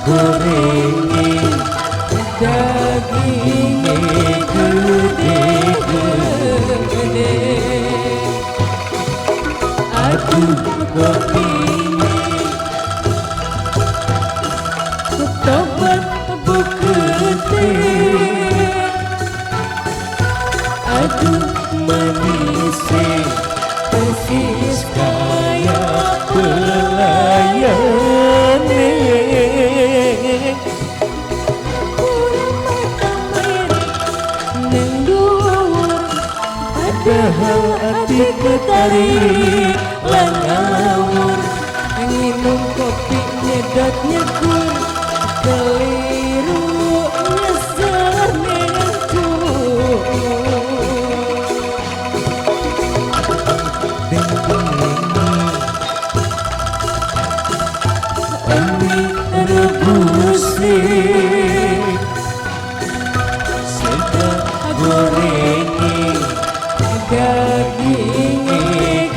goreng dagingnya gede-gede, aduh kopinya tobat bukete, aduh manisnya persis kayak pelayan padahal hati ketarik langawur nginum kopi nyedot nyekur keliru nyesar nentur ini rebusi sedang gorengi dagingnya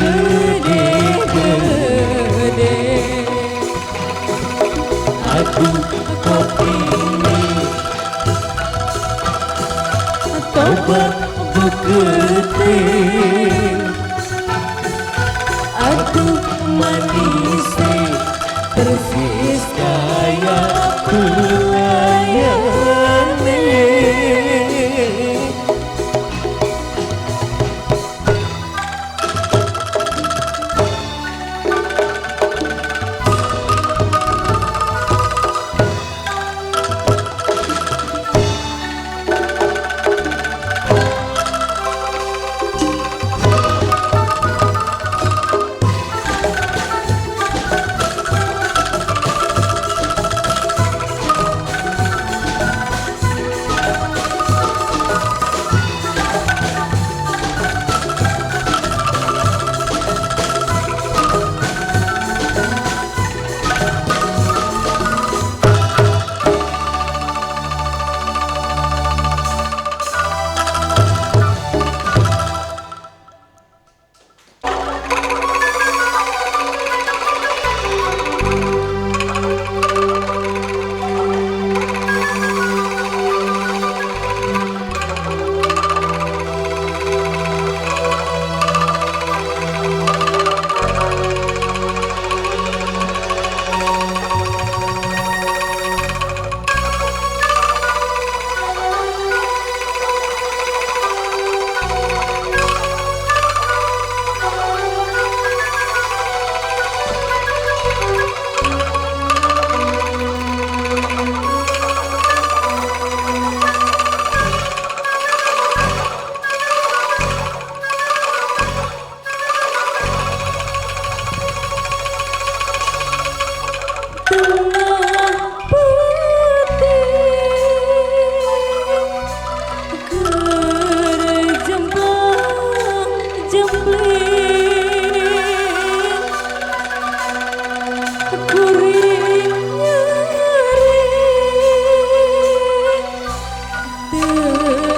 gede-gede, aduh kopinya tobat bukete, aduh manisnya persis kayak pelayan.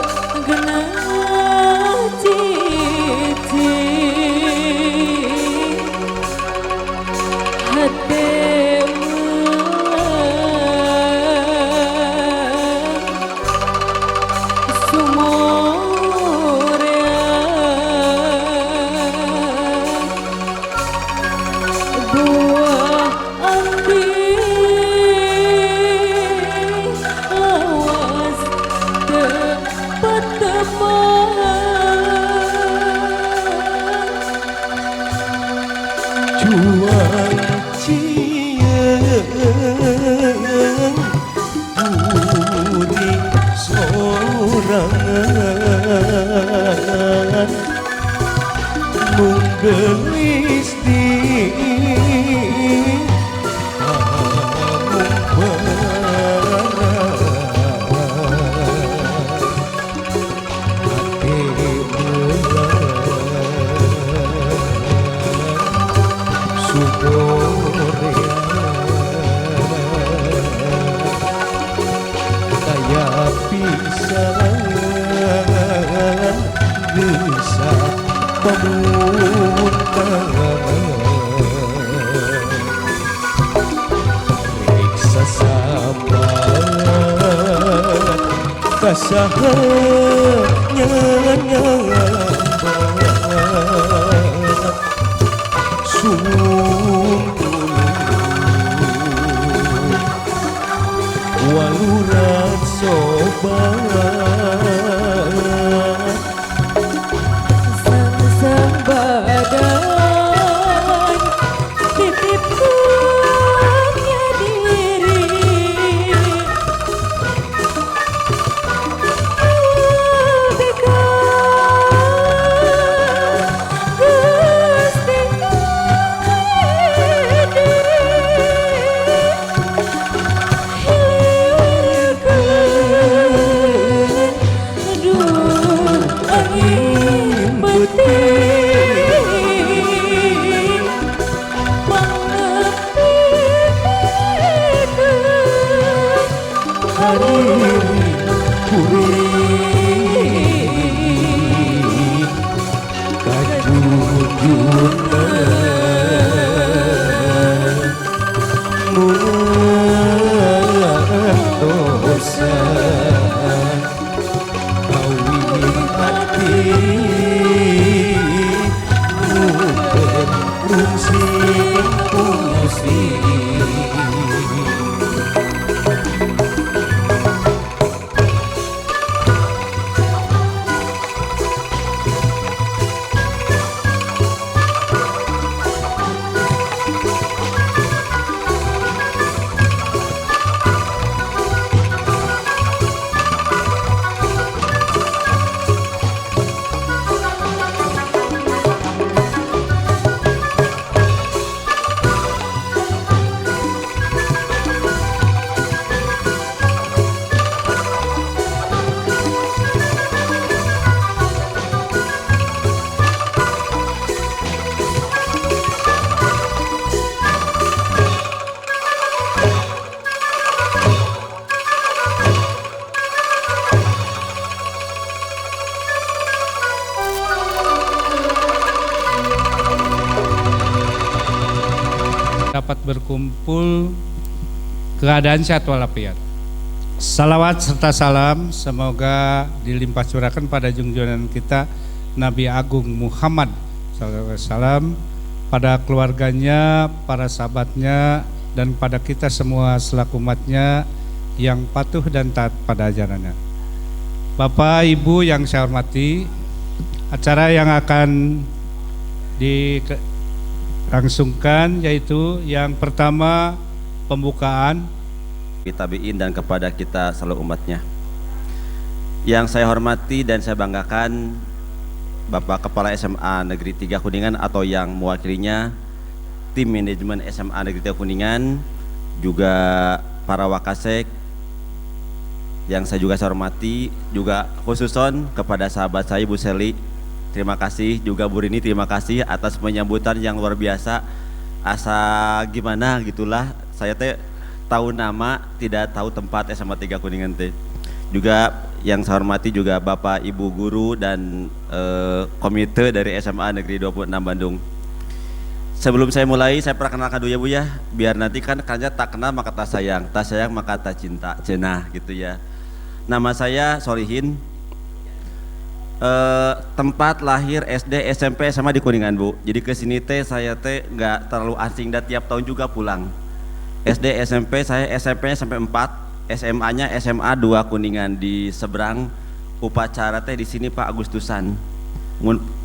segenap cici Juang cieun budi sorangan menggelis di bisa pemuntang riksa sabar kasahnya sungguh waluran sobat badai titipkannya diri Gusti angin putih hari kuring kajujunan mentosan kawin hati muter rungsing pusing. dapat berkumpul keadaan sehat walafiat. Salawat serta salam semoga dilimpah curahkan pada junjungan kita Nabi Agung Muhammad SAW, pada keluarganya, para sahabatnya, dan pada kita semua selaku umatnya yang patuh dan taat pada ajarannya. Bapak Ibu yang saya hormati, acara yang akan dilangsungkan yaitu yang pertama pembukaan tabi'in dan kepada kita seluruh umatnya. Yang saya hormati dan saya banggakan Bapak Kepala SMA Negeri 3 Kuningan atau yang mewakilinya, tim manajemen SMA Negeri 3 Kuningan, juga para wakasek yang saya juga hormati, juga khususon kepada sahabat saya Bu Seli, terima kasih, juga Bu Rini terima kasih atas penyambutan yang luar biasa. Asa gimana gitulah, saya tahu nama tidak tahu tempat SMA 3 Kuningan teh. Juga yang saya hormati juga Bapak Ibu guru dan komite dari SMA Negeri 26 Bandung. Sebelum saya mulai, saya perkenalkan dulu ya Bu ya, biar nanti kan tak kenal maka tak sayang maka tak cinta, cenah gitu ya. Nama saya Solihin, tempat lahir SD, SMP, SMA di Kuningan Bu. Jadi kesini saya nggak terlalu asing dan tiap tahun juga pulang. SD, SMP, saya SMP-nya sampai 4, SMA-nya SMA 2 Kuningan di seberang. Upacara di sini Pak Agustusan.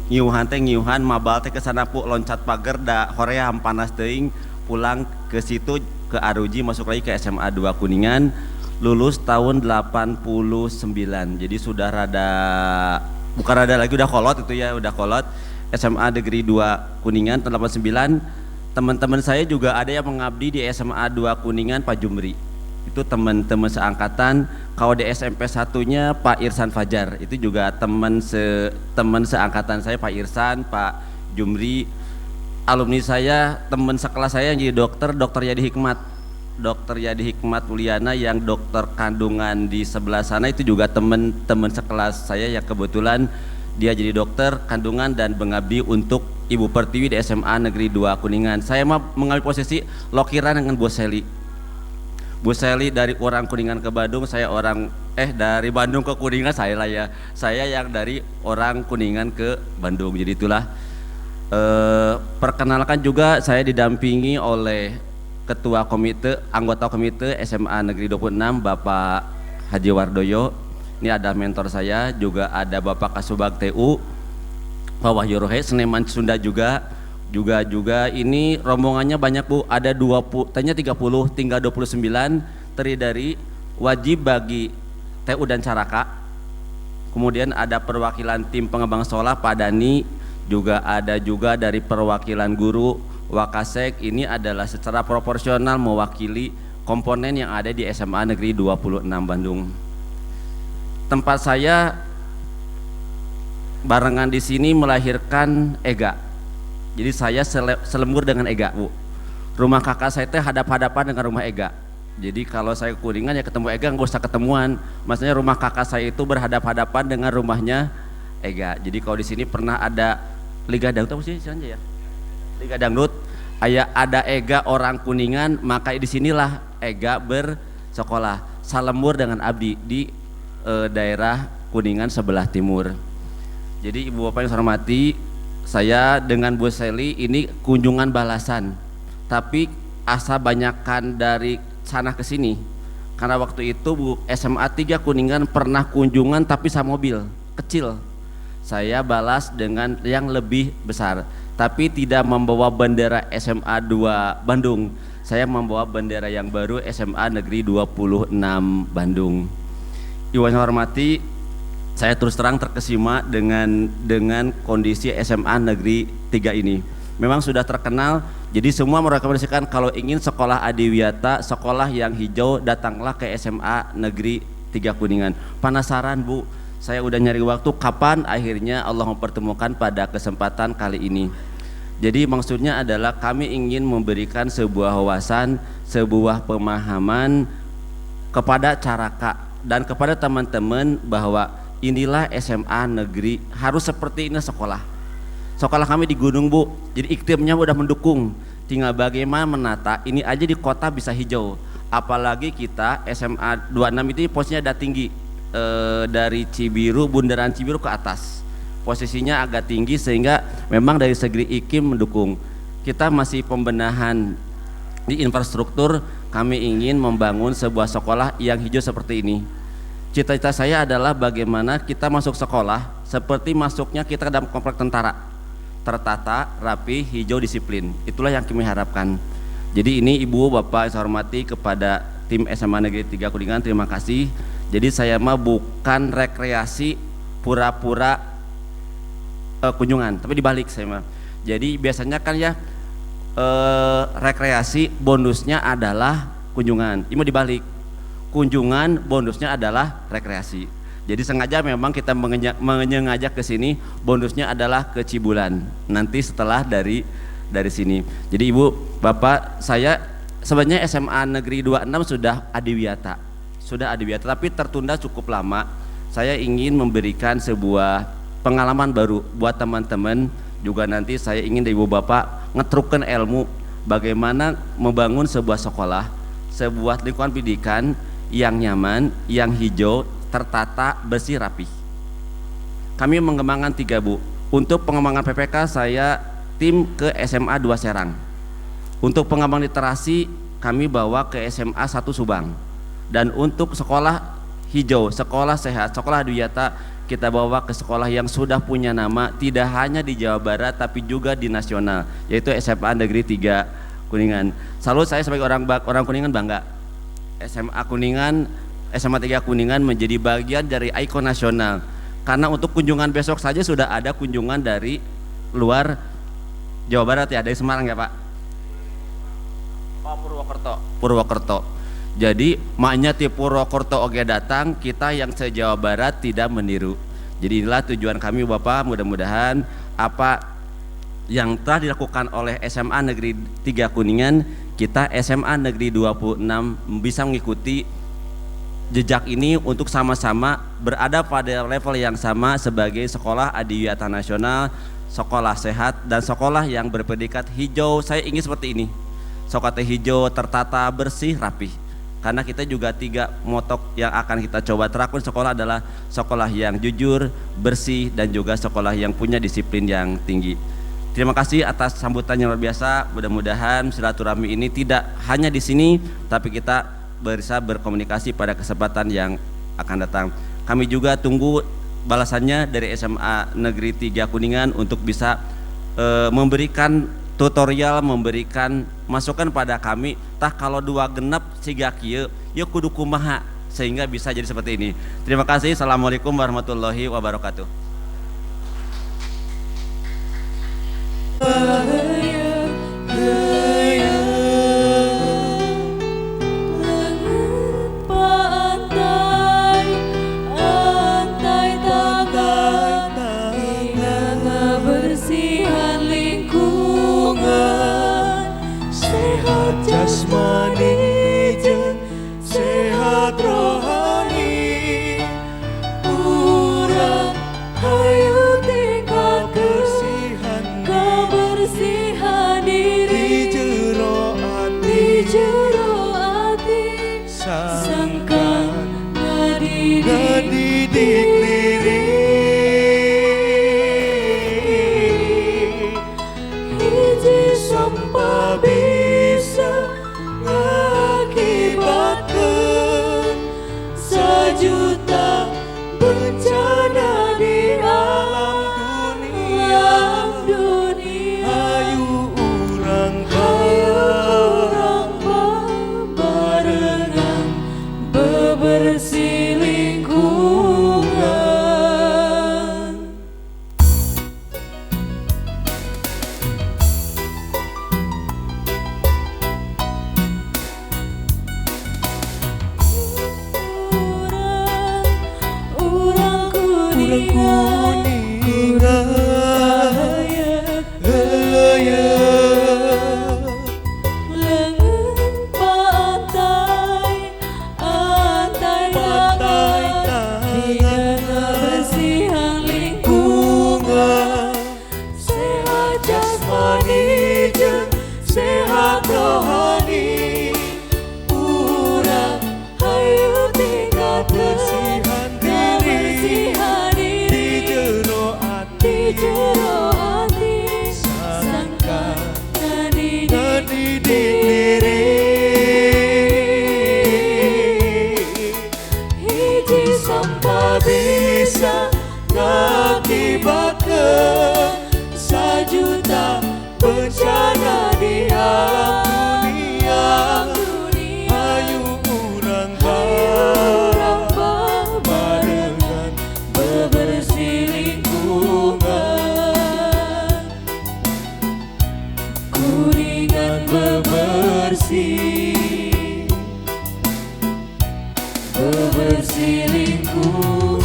Ngiuhan mabal ke sana pu loncat pagar da Korea panas teuing, pulang ke situ ke Aruji, masuk lagi ke SMA 2 Kuningan, lulus tahun 89. Jadi sudah bukan rada lagi, udah kolot itu ya, udah kolot. SMA Negeri 2 Kuningan tahun 89. Teman-teman saya juga ada yang mengabdi di SMA 2 Kuningan, Pak Jumri. Itu teman-teman seangkatan. Kalau di SMP satunya Pak Irsan Fajar, itu juga teman seangkatan saya, Pak Irsan, Pak Jumri. Alumni saya, teman sekelas saya yang jadi dokter Yadi Hikmat. Dokter Yadi Hikmat Mulyana yang dokter kandungan di sebelah sana, itu juga teman-teman sekelas saya yang kebetulan dia jadi dokter kandungan dan mengabdi untuk Ibu Pertiwi di SMA Negeri 2 Kuningan. Saya mengambil posisi lokiran dengan Bu Seli. Bu Seli dari orang Kuningan ke Bandung, saya dari Bandung ke Kuningan, saya yang dari orang Kuningan ke Bandung. Jadi itulah, perkenalkan juga saya didampingi oleh anggota komite SMA Negeri 26 Bapak Haji Wardoyo. Ini ada mentor saya, juga ada Bapak Kasubag TU Pak Wahyu Rohe, Seniman Sunda juga ini rombongannya banyak Bu, ada 30, tinggal 29, terdiri dari wajib bagi TU dan Caraka. Kemudian ada perwakilan tim pengembang sekolah Pak Dani, juga ada juga dari perwakilan guru Wakasek. Ini adalah secara proporsional mewakili komponen yang ada di SMA Negeri 26 Bandung. Tempat saya barengan di sini melahirkan Ega. Jadi saya selembur dengan Ega Bu. Rumah kakak saya hadap-hadapan dengan rumah Ega. Jadi kalau saya ke Kuningan ya ketemu Ega, nggak usah ketemuan. Maksudnya rumah kakak saya itu berhadap-hadapan dengan rumahnya Ega. Jadi kalau di sini pernah ada Liga Dangdut, apa sih ya? Liga Dangdut. Ada Ega orang Kuningan, maka di sinilah Ega bersekolah. Salembur dengan abdi di daerah Kuningan sebelah timur. Jadi Ibu Bapak yang saya hormati, saya dengan Bu Seli ini kunjungan balasan, tapi asa banyakkan dari sana ke sini. Karena waktu itu Bu SMA 3 Kuningan pernah kunjungan tapi sama mobil kecil. Saya balas dengan yang lebih besar, tapi tidak membawa bendera SMA 2 Bandung. Saya membawa bendera yang baru SMA Negeri 26 Bandung. Ibu yang saya hormati, saya terus terang terkesima dengan kondisi SMA Negeri 3 ini. Memang sudah terkenal, jadi semua merekomendasikan kalau ingin sekolah adiwiyata, sekolah yang hijau, datanglah ke SMA Negeri 3 Kuningan. Penasaran Bu, saya udah nyari waktu, kapan akhirnya Allah mempertemukan pada kesempatan kali ini. Jadi maksudnya adalah kami ingin memberikan sebuah wawasan, sebuah pemahaman kepada Caraka dan kepada teman-teman bahwa inilah SMA negeri, harus seperti ini sekolah. Sekolah kami di gunung Bu, jadi iklimnya udah mendukung. Tinggal bagaimana menata, ini aja di kota bisa hijau. Apalagi kita SMA 26 itu posisinya ada tinggi, dari Cibiru, bundaran Cibiru ke atas. Posisinya agak tinggi sehingga memang dari segi iklim mendukung. Kita masih pembenahan di infrastruktur, kami ingin membangun sebuah sekolah yang hijau seperti ini. Cita-cita saya adalah bagaimana kita masuk sekolah seperti masuknya kita ke dalam komplek tentara, tertata, rapi, hijau, disiplin. Itulah yang kami harapkan. Jadi ini Ibu Bapak saya hormati kepada tim SMA Negeri 3 Kuningan, terima kasih. Jadi saya mah bukan rekreasi pura-pura kunjungan, tapi dibalik saya mah. Jadi biasanya kan ya rekreasi bonusnya adalah kunjungan, ini mau dibalik. Kunjungan bonusnya adalah rekreasi. Jadi sengaja memang kita mengajak ke sini, bonusnya adalah ke Cibulan. Nanti setelah dari sini. Jadi Ibu, Bapak, saya sebenarnya SMA Negeri 26 sudah adiwiyata. Tapi tertunda cukup lama saya ingin memberikan sebuah pengalaman baru buat teman-teman, juga nanti saya ingin dari Ibu Bapak ngetrukan ilmu bagaimana membangun sebuah sekolah, sebuah lingkungan pendidikan yang nyaman, yang hijau, tertata, bersih, rapi. Kami mengembangkan 3 Bu. Untuk pengembangan PPK saya tim ke SMA 2 Serang. Untuk pengembangan literasi kami bawa ke SMA 1 Subang. Dan untuk sekolah hijau, sekolah sehat, sekolah Duyata kita bawa ke sekolah yang sudah punya nama tidak hanya di Jawa Barat tapi juga di nasional, yaitu SMA Negeri 3 Kuningan. Selalu saya sebagai orang Kuningan bangga. SMA Kuningan, SMA 3 Kuningan menjadi bagian dari ikon nasional. Karena untuk kunjungan besok saja sudah ada kunjungan dari luar Jawa Barat ya, dari Semarang ya Pak? Oh Purwokerto. Jadi maknya ti Purwokerto oke datang, kita yang se-Jawa Barat tidak meniru. Jadi inilah tujuan kami Bapak, mudah-mudahan apa yang telah dilakukan oleh SMA Negeri 3 Kuningan, kita SMA Negeri 26 bisa mengikuti jejak ini untuk sama-sama berada pada level yang sama sebagai sekolah adiwiyata nasional, sekolah sehat, dan sekolah yang berpredikat hijau. Saya ingin seperti ini, sekolah hijau, tertata, bersih, rapi. Karena kita juga 3 motok yang akan kita coba terapkan sekolah adalah sekolah yang jujur, bersih, dan juga sekolah yang punya disiplin yang tinggi. Terima kasih atas sambutan yang luar biasa. Mudah-mudahan silaturahmi ini tidak hanya di sini, tapi kita bisa berkomunikasi pada kesempatan yang akan datang. Kami juga tunggu balasannya dari SMA Negeri 3 Kuningan untuk bisa memberikan tutorial, memberikan masukan pada kami. Tah kalau 2 genep siga kieu, yuk kudu kumaha sehingga bisa jadi seperti ini. Terima kasih. Assalamualaikum warahmatullahi wabarakatuh. Jasmani jeung sehat rohani, urang hayu tingkat kebersihan diri, di jero ati sangkan ngadidik diri, hiji sampah bisa ngakibatkeun sajuta bencana di alam dunia. Hayu urang barengan bebersih lingkungan. Urang kuningan lengan pantai tangan dengan kebersihan lingkungan, sehat jasmani jeung sehat rohani, urang hayu tingkat kebersihan diri, di jero ati sangka ngadidik diri, hiji sampah bisa ngakibatkeun sajuta bencana di alam dunia. Hayu urang barengan bebersih lingkungan, Kuningan bebersih lingkungan.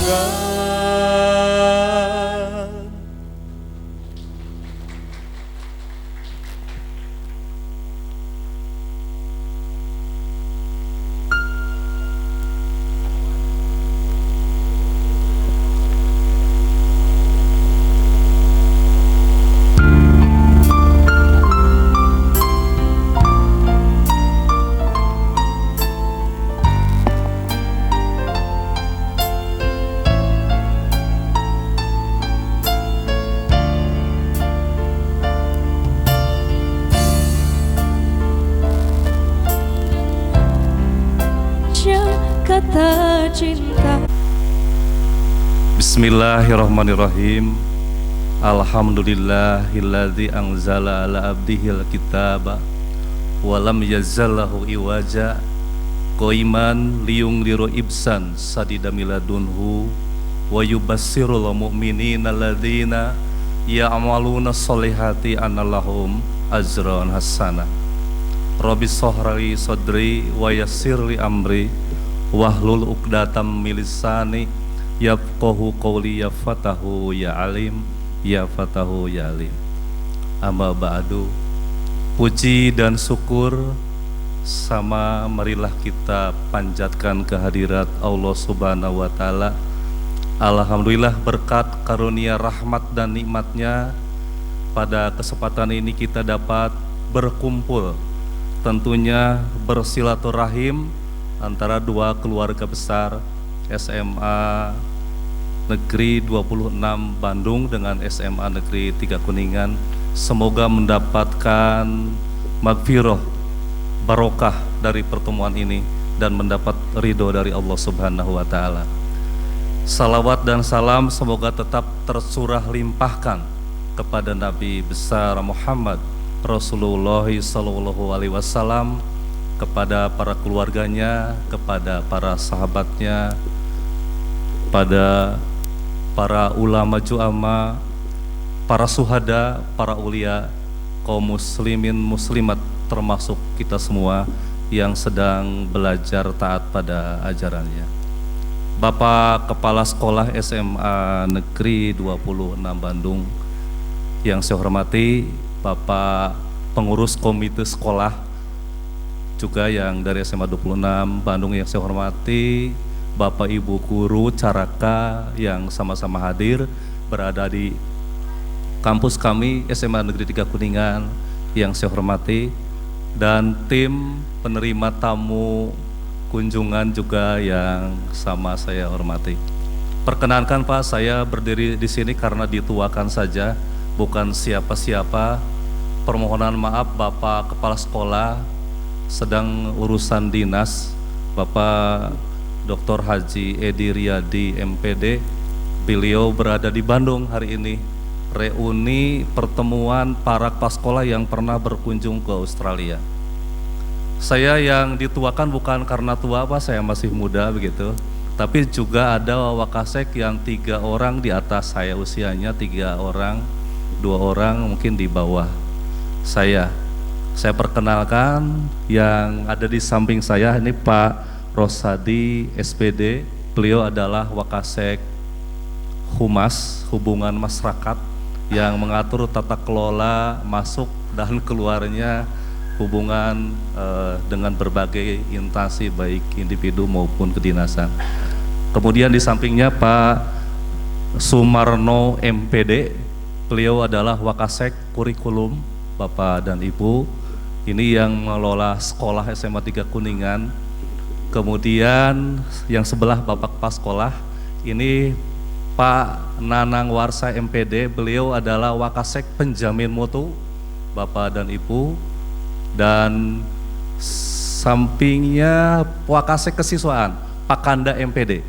Bismillahirrahmanirrahim. Alhamdulillahilladzi anzala ala abdihil kitaba wa lam yazallahu iwaja qaiman liyungdiru ibsan sadidamiladunhu wa yubassirul mu'minina alladzina ya'maluna sholihati annalahum ajran hasanah. Rabbi shrahli sadri wa yassirli amri wahlul 'uqdatam min lisani yafqahu qawli ya fatahu ya alim ya fatahu ya alim. Amma ba'du. Puji dan syukur sama marilah kita panjatkan kehadirat Allah Subhanahu wa taala. Alhamdulillah berkat karunia rahmat dan nikmatnya pada kesempatan ini kita dapat berkumpul, tentunya bersilaturahim antara dua keluarga besar SMA Negeri 26 Bandung dengan SMA Negeri 3 Kuningan. Semoga mendapatkan magfirah, barokah dari pertemuan ini dan mendapat ridho dari Allah Subhanahu wa taala. Salawat dan salam semoga tetap tercurah limpahkan kepada Nabi besar Muhammad Rasulullah sallallahu alaihi wasallam, kepada para keluarganya, kepada para sahabatnya, pada para ulama juama, para suhada, para ulia, kaum muslimin muslimat termasuk kita semua yang sedang belajar taat pada ajarannya. Bapak Kepala Sekolah SMA Negeri 26 Bandung yang saya hormati, Bapak Pengurus Komite Sekolah juga yang dari SMA 26 Bandung yang saya hormati, Bapak Ibu Guru Caraka yang sama-sama hadir berada di kampus kami SMA Negeri 3 Kuningan yang saya hormati, dan tim penerima tamu kunjungan juga yang sama saya hormati. Perkenankan Pak, saya berdiri di sini karena dituakan saja, bukan siapa-siapa. Permohonan maaf Bapak Kepala Sekolah sedang urusan dinas, Bapak Dr. Haji Edi Riyadi MPD, beliau berada di Bandung hari ini, reuni pertemuan para kepala sekolah yang pernah berkunjung ke Australia. Saya yang dituakan bukan karena tua Pak, saya masih muda begitu, tapi juga ada wakasek yang 3 orang di atas saya usianya, 3 orang, 2 orang mungkin di bawah saya. Saya perkenalkan yang ada di samping saya ini Pak Rosadi SPD, beliau adalah Wakasek Humas, Hubungan Masyarakat, yang mengatur tata kelola masuk dan keluarnya hubungan dengan berbagai instansi baik individu maupun kedinasan. Kemudian di sampingnya Pak Sumarno MPD, beliau adalah Wakasek Kurikulum, Bapak dan Ibu, ini yang mengelola sekolah SMA 3 Kuningan. Kemudian yang sebelah Bapak Kepala Sekolah ini Pak Nanang Warsa MPD, beliau adalah Wakasek Penjamin Mutu, Bapak dan Ibu, dan sampingnya Wakasek Kesiswaan Pak Kanda MPD.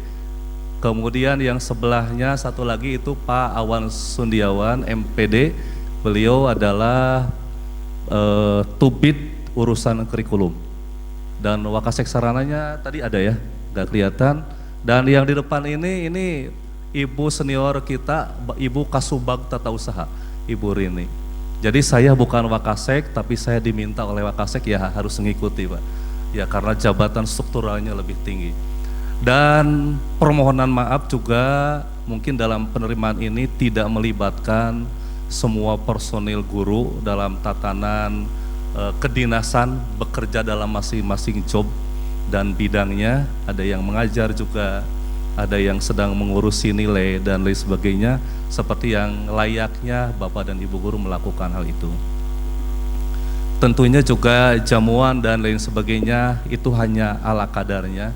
Kemudian yang sebelahnya satu lagi itu Pak Awan Sundiawan MPD, beliau adalah Tubit urusan kurikulum. Dan Wakasek Sarananya tadi ada ya, nggak kelihatan. Dan yang di depan ini Ibu senior kita, Ibu Kasubag Tata Usaha, Ibu Rini. Jadi saya bukan Wakasek, tapi saya diminta oleh Wakasek ya harus mengikuti Pak. Ya karena jabatan strukturalnya lebih tinggi. Dan permohonan maaf juga mungkin dalam penerimaan ini tidak melibatkan semua personil guru dalam tatanan kedinasan, bekerja dalam masing-masing job dan bidangnya, ada yang mengajar juga, ada yang sedang mengurusi nilai dan lain sebagainya, seperti yang layaknya Bapak dan Ibu guru melakukan hal itu. Tentunya juga jamuan dan lain sebagainya itu hanya ala kadarnya.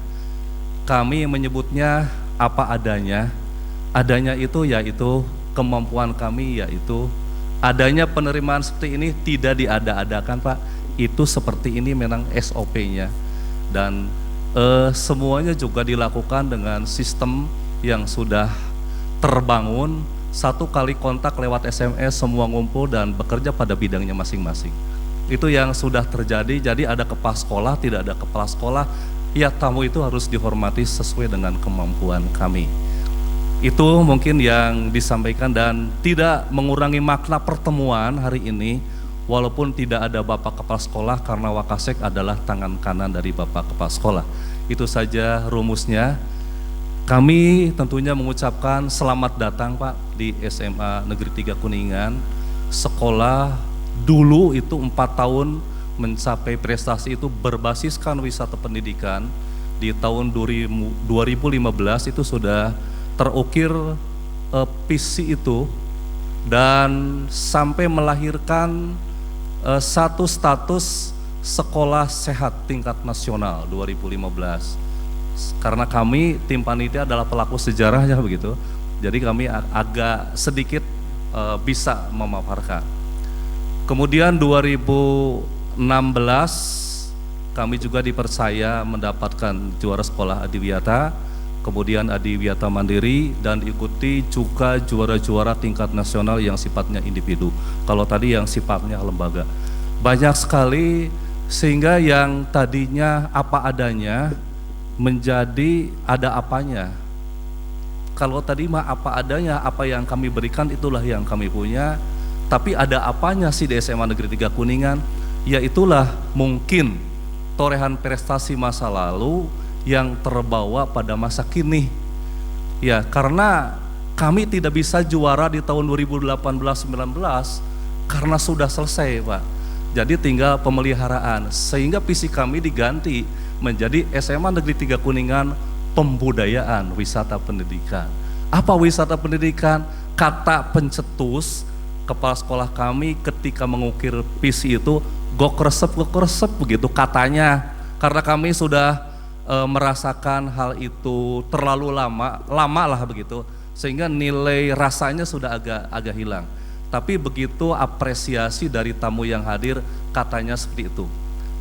Kami menyebutnya apa adanya. Adanya itu yaitu kemampuan kami, yaitu adanya penerimaan seperti ini tidak diada-adakan Pak. Itu seperti ini memang SOP-nya. Dan semuanya juga dilakukan dengan sistem yang sudah terbangun, satu kali kontak lewat SMS, semua ngumpul dan bekerja pada bidangnya masing-masing. Itu yang sudah terjadi. Jadi ada kepala sekolah, tidak ada kepala sekolah, ya tamu itu harus dihormati sesuai dengan kemampuan kami. Itu mungkin yang disampaikan dan tidak mengurangi makna pertemuan hari ini, walaupun tidak ada Bapak Kepala Sekolah karena Wakasek adalah tangan kanan dari Bapak Kepala Sekolah. Itu saja rumusnya. Kami tentunya mengucapkan selamat datang Pak di SMA Negeri 3 Kuningan. Sekolah dulu itu 4 tahun mencapai prestasi itu berbasiskan wisata pendidikan. Di tahun 2015 itu sudah terukir visi itu dan sampai melahirkan satu status sekolah sehat tingkat nasional 2015. Karena kami tim panitia adalah pelaku sejarahnya begitu, jadi kami agak sedikit bisa memaparkan. Kemudian 2016 kami juga dipercaya mendapatkan juara sekolah adiwiyata, kemudian adiwiyata mandiri dan diikuti juga juara-juara tingkat nasional yang sifatnya individu. Kalau tadi yang sifatnya lembaga. Banyak sekali sehingga yang tadinya apa adanya menjadi ada apanya. Kalau tadi mah apa adanya, apa yang kami berikan itulah yang kami punya. Tapi ada apanya sih di SMA Negeri 3 Kuningan? Ya itulah mungkin torehan prestasi masa lalu yang terbawa pada masa kini. Ya karena kami tidak bisa juara di tahun 2018-19 karena sudah selesai Pak. Jadi tinggal pemeliharaan, sehingga visi kami diganti menjadi SMA Negeri 3 Kuningan Pembudayaan Wisata Pendidikan. Apa wisata pendidikan? Kata pencetus kepala sekolah kami ketika mengukir visi itu gok resep begitu katanya. Karena kami sudah merasakan hal itu terlalu lama lah begitu, sehingga nilai rasanya sudah agak hilang. Tapi begitu apresiasi dari tamu yang hadir katanya seperti itu.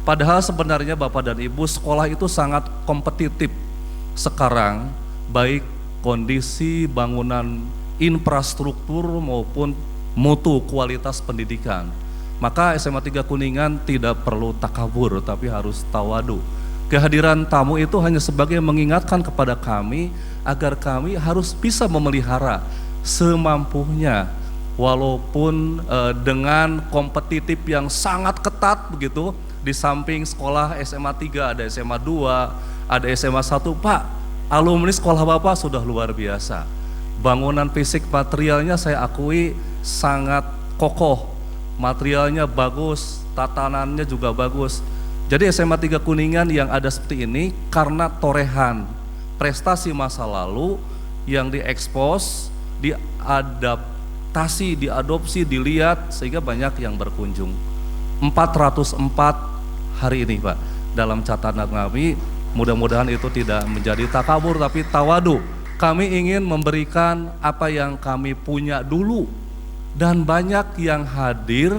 Padahal sebenarnya Bapak dan Ibu, sekolah itu sangat kompetitif sekarang, baik kondisi bangunan infrastruktur maupun mutu kualitas pendidikan. Maka SMA 3 Kuningan tidak perlu takabur tapi harus tawadu. Kehadiran tamu itu hanya sebagai mengingatkan kepada kami agar kami harus bisa memelihara semampunya, walaupun dengan kompetitif yang sangat ketat begitu. Di samping sekolah SMA 3 ada SMA 2, ada SMA 1. Pak, alumni sekolah Bapak sudah luar biasa. Bangunan fisik materialnya saya akui sangat kokoh, materialnya bagus, tatanannya juga bagus. Jadi SMA 3 Kuningan yang ada seperti ini karena torehan prestasi masa lalu yang diekspos, diadaptasi, diadopsi, dilihat sehingga banyak yang berkunjung. 404 hari ini Pak dalam catatan kami. Mudah-mudahan itu tidak menjadi takabur tapi tawadu. Kami ingin memberikan apa yang kami punya dulu, dan banyak yang hadir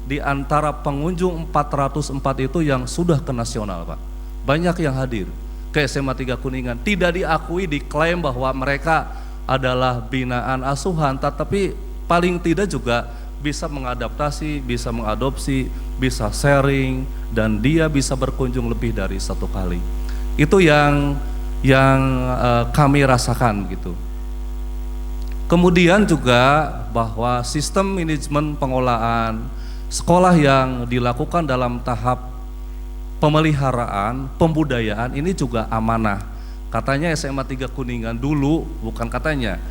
di antara pengunjung 404 itu yang sudah ke nasional Pak. Banyak yang hadir ke SMA 3 Kuningan, tidak diakui, diklaim bahwa mereka adalah binaan asuhan, tetapi paling tidak juga bisa mengadaptasi, bisa mengadopsi, bisa sharing, dan dia bisa berkunjung lebih dari satu kali. Itu yang kami rasakan gitu. Kemudian juga bahwa sistem manajemen pengolahan sekolah yang dilakukan dalam tahap pemeliharaan, pembudayaan ini juga amanah. Katanya SMA 3 Kuningan dulu, bukan katanya,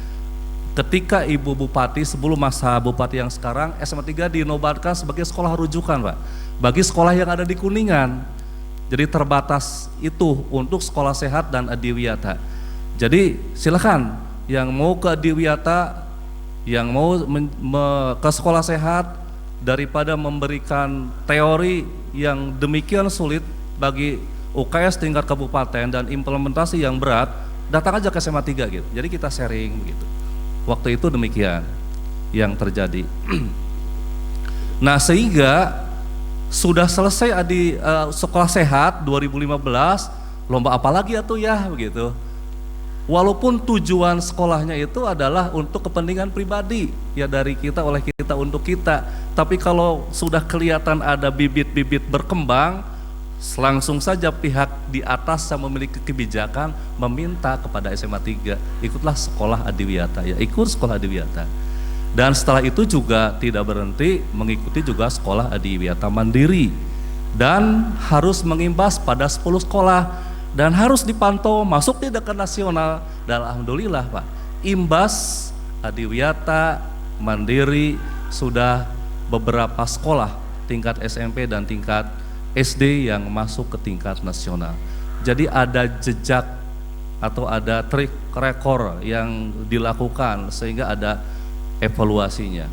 ketika Ibu Bupati sebelum masa Bupati yang sekarang, SMA 3 dinobatkan sebagai sekolah rujukan Pak, bagi sekolah yang ada di Kuningan. Jadi terbatas itu untuk sekolah sehat dan adiwiyata. Jadi silakan yang mau ke adiwiyata, yang mau ke sekolah sehat, daripada memberikan teori yang demikian sulit bagi UKS tingkat kabupaten dan implementasi yang berat, datang aja ke SMA 3 gitu. Jadi kita sharing begitu. Waktu itu demikian yang terjadi. Nah sehingga sudah selesai sekolah sehat 2015, lomba apa lagi atuh ya begitu. Walaupun tujuan sekolahnya itu adalah untuk kepentingan pribadi, ya dari kita, oleh kita, untuk kita. Tapi kalau sudah kelihatan ada bibit-bibit berkembang, langsung saja pihak di atas yang memiliki kebijakan meminta kepada SMA 3, ikutlah sekolah adiwiyata, ya ikut sekolah adiwiyata. Dan setelah itu juga tidak berhenti, mengikuti juga sekolah adiwiyata mandiri. Dan harus mengimbas pada 10 sekolah. Dan harus dipantau masuk tidak ke nasional. Dan alhamdulillah Pak, imbas adiwiyata mandiri sudah beberapa sekolah tingkat SMP dan tingkat SD yang masuk ke tingkat nasional. Jadi ada jejak atau ada track record yang dilakukan sehingga ada evaluasinya.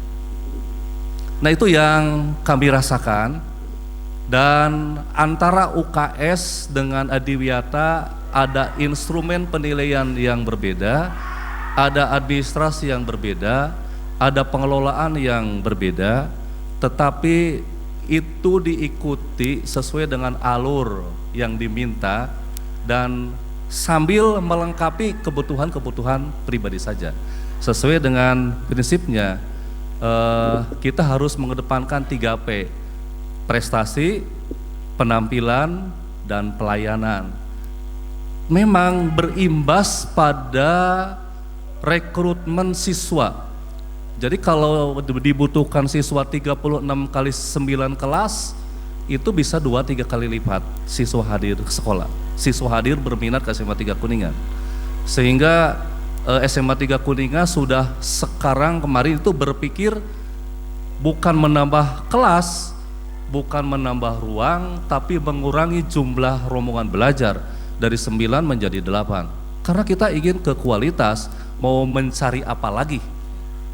Nah itu yang kami rasakan. Dan antara UKS dengan adiwiyata ada instrumen penilaian yang berbeda, ada administrasi yang berbeda, ada pengelolaan yang berbeda, tetapi itu diikuti sesuai dengan alur yang diminta dan sambil melengkapi kebutuhan-kebutuhan pribadi saja. Sesuai dengan prinsipnya, kita harus mengedepankan 3P, prestasi, penampilan, dan pelayanan. Memang berimbas pada rekrutmen siswa. Jadi kalau dibutuhkan siswa 36 kali 9 kelas, itu bisa 2-3 kali lipat siswa hadir ke sekolah. Siswa hadir berminat ke SMA 3 Kuningan. Sehingga SMA 3 Kuningan sudah sekarang kemarin itu berpikir bukan menambah kelas, bukan menambah ruang, tapi mengurangi jumlah rombongan belajar dari 9 menjadi 8. Karena kita ingin ke kualitas, mau mencari apa lagi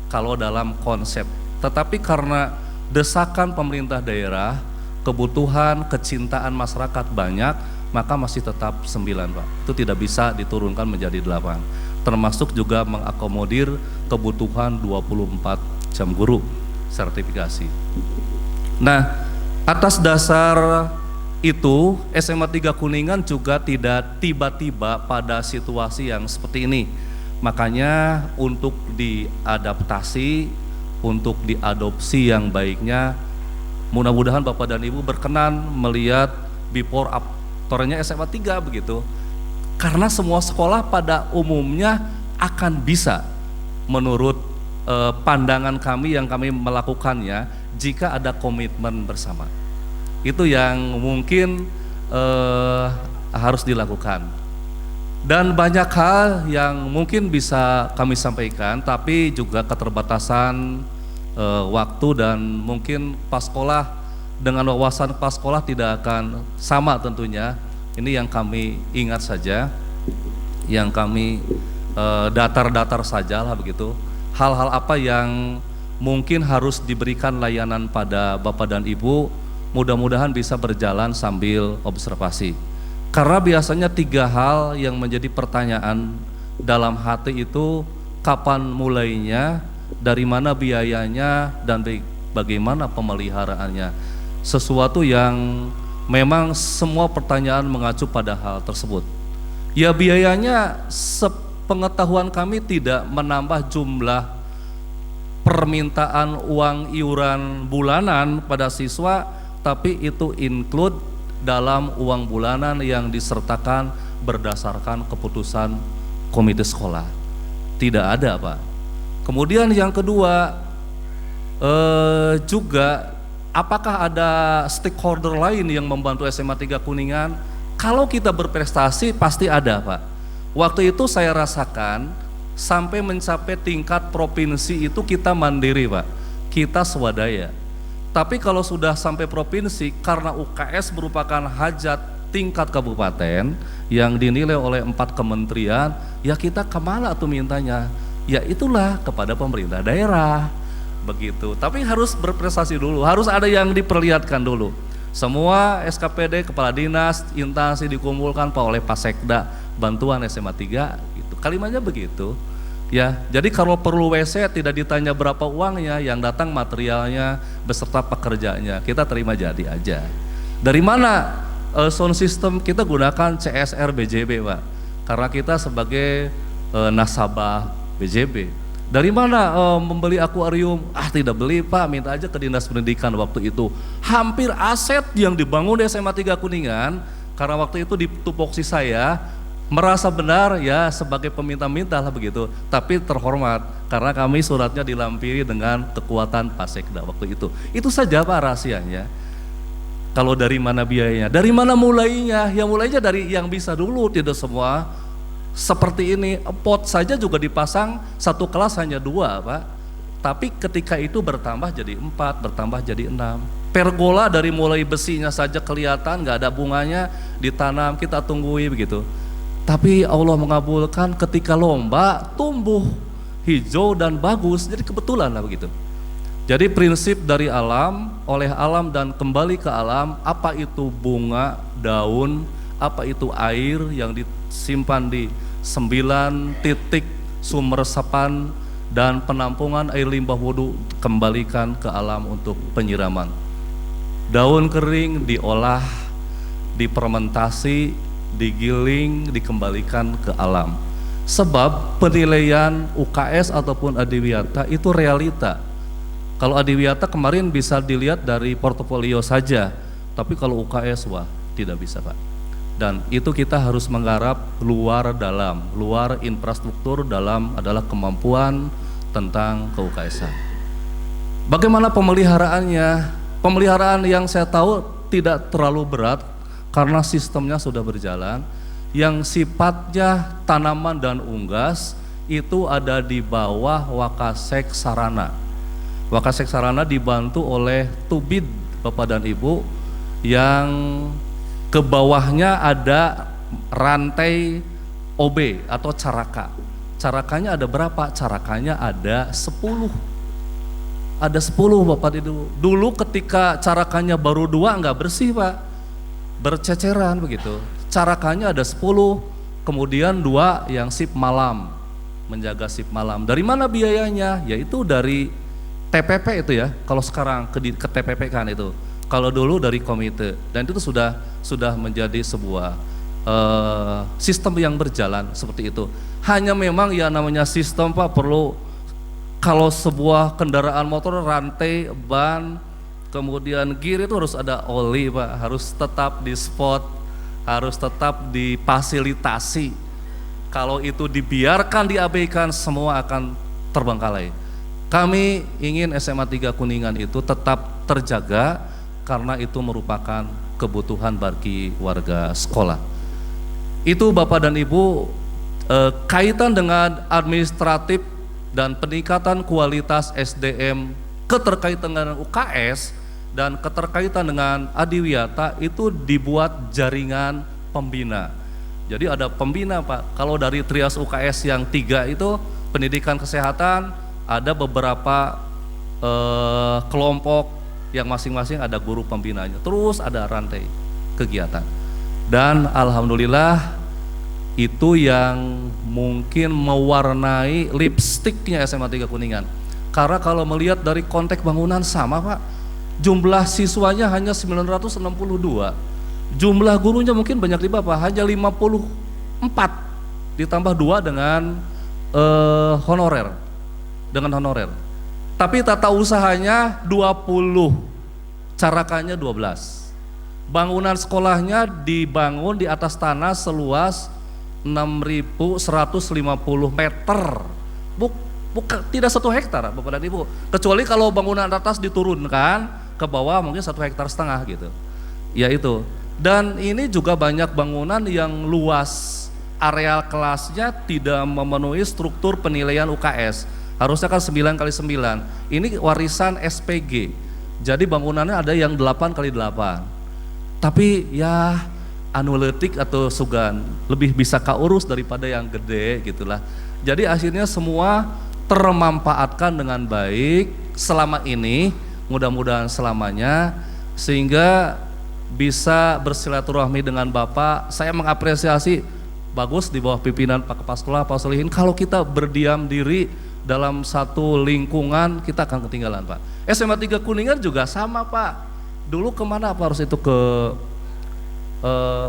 kalau dalam konsep. Tetapi karena desakan pemerintah daerah, kebutuhan, kecintaan masyarakat banyak, maka masih tetap 9 Pak. Itu tidak bisa diturunkan menjadi 8. Termasuk juga mengakomodir kebutuhan 24 jam guru sertifikasi. Nah, atas dasar itu, SMA 3 Kuningan juga tidak tiba-tiba pada situasi yang seperti ini. Makanya untuk diadaptasi, untuk diadopsi yang baiknya, mudah-mudahan Bapak dan Ibu berkenan melihat before afternya SMA 3 begitu. Karena semua sekolah pada umumnya akan bisa menurut pandangan kami yang kami melakukannya jika ada komitmen bersama. Itu yang mungkin harus dilakukan. Dan banyak hal yang mungkin bisa kami sampaikan, tapi juga keterbatasan waktu dan mungkin pas sekolah dengan wawasan pas sekolah tidak akan sama tentunya. Ini yang kami ingat saja, yang kami datar-datar saja lah begitu. Hal-hal apa yang mungkin harus diberikan layanan pada Bapak dan Ibu, mudah-mudahan bisa berjalan sambil observasi. Karena biasanya 3 hal yang menjadi pertanyaan dalam hati itu, kapan mulainya, dari mana biayanya, dan bagaimana pemeliharaannya. Sesuatu yang memang semua pertanyaan mengacu pada hal tersebut. Ya biayanya sepengetahuan kami tidak menambah jumlah permintaan uang iuran bulanan pada siswa, tapi itu include dalam uang bulanan yang disertakan berdasarkan keputusan komite sekolah. Tidak ada Pak. Kemudian yang kedua juga apakah ada stakeholder lain yang membantu SMA 3 Kuningan? Kalau kita berprestasi pasti ada Pak. Waktu itu saya rasakan sampai mencapai tingkat provinsi itu kita mandiri Pak, kita swadaya. Tapi kalau sudah sampai provinsi, karena UKS merupakan hajat tingkat kabupaten yang dinilai oleh 4 kementerian, ya kita kemana tuh mintanya? Ya itulah kepada pemerintah daerah, begitu. Tapi harus berprestasi dulu, harus ada yang diperlihatkan dulu. Semua SKPD, kepala dinas, instansi dikumpulkan Pak oleh Pak Sekda, bantuan SMA 3, gitu. Kalimatnya begitu. Ya, jadi kalau perlu WC tidak ditanya berapa uangnya, yang datang materialnya beserta pekerjanya, kita terima jadi aja. Dari mana sound system kita gunakan CSR BJB Pak, karena kita sebagai nasabah BJB. Dari mana membeli akuarium? Tidak beli Pak, minta aja ke Dinas Pendidikan waktu itu. Hampir aset yang dibangun di SMA 3 Kuningan, karena waktu itu di tupoksi saya, merasa benar ya sebagai peminta-minta lah begitu. Tapi terhormat, karena kami suratnya dilampiri dengan kekuatan Pak Sekda waktu itu. Itu saja Pak rahasianya. Kalau dari mana biayanya? Dari mana mulainya? Ya mulainya dari yang bisa dulu, tidak semua. Seperti ini, pot saja juga dipasang satu kelas hanya 2 Pak. Tapi ketika itu bertambah jadi 4, bertambah jadi 6. Pergola dari mulai besinya saja kelihatan nggak ada bunganya, ditanam, kita tunggui begitu. Tapi Allah mengabulkan ketika lomba tumbuh hijau dan bagus, jadi kebetulan lah begitu. Jadi prinsip dari alam, oleh alam dan kembali ke alam, apa itu bunga, daun, apa itu air yang disimpan di 9 titik sumber resapan dan penampungan air limbah wudhu, kembalikan ke alam untuk penyiraman. Daun kering diolah, difermentasi, digiling, dikembalikan ke alam. Sebab penilaian UKS ataupun Adiwiyata itu realita. Kalau Adiwiyata kemarin bisa dilihat dari portofolio saja, tapi kalau UKS wah tidak bisa Pak. Dan itu kita harus menggarap luar dalam, luar infrastruktur, dalam adalah kemampuan tentang ke-UKS-an. Bagaimana pemeliharaannya? Pemeliharaan yang saya tahu tidak terlalu berat karena sistemnya sudah berjalan. Yang sifatnya tanaman dan unggas itu ada di bawah Wakasek Sarana. Wakasek Sarana dibantu oleh Tubid Bapak dan Ibu yang ke bawahnya ada rantai OB atau caraka. Carakanya ada berapa? Carakanya ada 10. Ada 10 Bapak itu. Dulu ketika carakanya baru 2 nggak bersih Pak, berceceran begitu. Carakanya ada 10, kemudian 2 yang sip malam, menjaga sip malam. Dari mana biayanya? Yaitu dari TPP itu ya. Kalau sekarang ke TPP kan itu. Kalau dulu dari komite, dan itu sudah menjadi sebuah sistem yang berjalan seperti itu. Hanya memang ya namanya sistem Pak, perlu kalau sebuah kendaraan motor rantai, ban, kemudian gear itu harus ada oli Pak, harus tetap di spot, harus tetap difasilitasi. Kalau itu dibiarkan, diabaikan, semua akan terbengkalai. Kami ingin SMA 3 Kuningan itu tetap terjaga karena itu merupakan kebutuhan bagi warga sekolah. Itu Bapak dan Ibu, kaitan dengan administratif dan peningkatan kualitas SDM, keterkaitan dengan UKS dan keterkaitan dengan Adiwiyata itu dibuat jaringan pembina. Jadi ada pembina Pak. Kalau dari trias UKS yang 3 itu pendidikan kesehatan, ada beberapa kelompok yang masing-masing ada guru pembinanya, terus ada rantai kegiatan. Dan alhamdulillah itu yang mungkin mewarnai lipstiknya SMA 3 Kuningan. Karena kalau melihat dari konteks bangunan sama Pak, jumlah siswanya hanya 962, jumlah gurunya mungkin banyak di Bapak, hanya 54, ditambah 2 dengan honorer. Tapi tata usahanya 20, carakannya 12. Bangunan sekolahnya dibangun di atas tanah seluas 6.150 meter. Bukan, tidak 1 hektar Bapak dan Ibu. Kecuali kalau bangunan atas diturunkan ke bawah mungkin 1,5 hektar gitu. Ya itu. Dan ini juga banyak bangunan yang luas, areal kelasnya tidak memenuhi struktur penilaian UKS. Harusnya kan 9x9. Ini warisan SPG. Jadi bangunannya ada yang 8x8. Tapi ya anuletik atau sugan lebih bisa kaurus daripada yang gede gitulah. Jadi akhirnya semua termanfaatkan dengan baik selama ini, mudah-mudahan selamanya, sehingga bisa bersilaturahmi dengan Bapak. Saya mengapresiasi, bagus di bawah pimpinan Pak Kepala Sekolah, Pak Solihin. Kalau kita berdiam diri dalam satu lingkungan, kita akan ketinggalan Pak. SMA 3 Kuningan juga sama Pak. Dulu kemana Pak, harus itu ke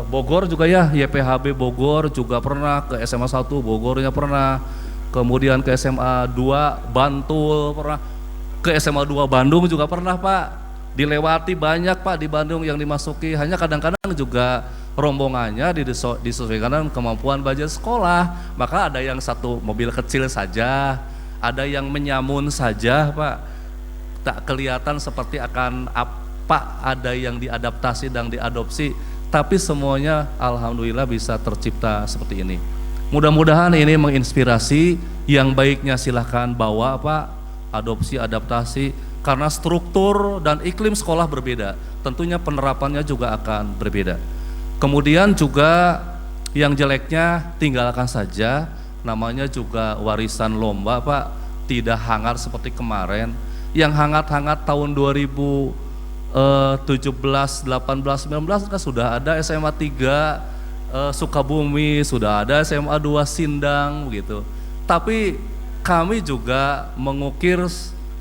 Bogor juga ya, YPHB Bogor juga pernah, ke SMA 1 Bogornya pernah, kemudian ke SMA 2 Bantul pernah, ke SMA 2 Bandung juga pernah Pak, dilewati banyak Pak di Bandung yang dimasuki, hanya kadang-kadang juga rombongannya disesuaikan dengan kemampuan budget sekolah, maka ada yang satu mobil kecil saja, ada yang menyamun saja Pak, tak kelihatan seperti akan apa, ada yang diadaptasi dan diadopsi, tapi semuanya alhamdulillah bisa tercipta seperti ini. Mudah-mudahan ini menginspirasi, yang baiknya silahkan bawa Pak, adopsi, adaptasi, karena struktur dan iklim sekolah berbeda, tentunya penerapannya juga akan berbeda. Kemudian juga yang jeleknya tinggalkan saja, namanya juga warisan lomba Pak, tidak hangat seperti kemarin. Yang hangat-hangat tahun 2017, 18, 19 kan sudah ada SMA 3 Sukabumi, sudah ada SMA 2 Sindang begitu. Tapi kami juga mengukir,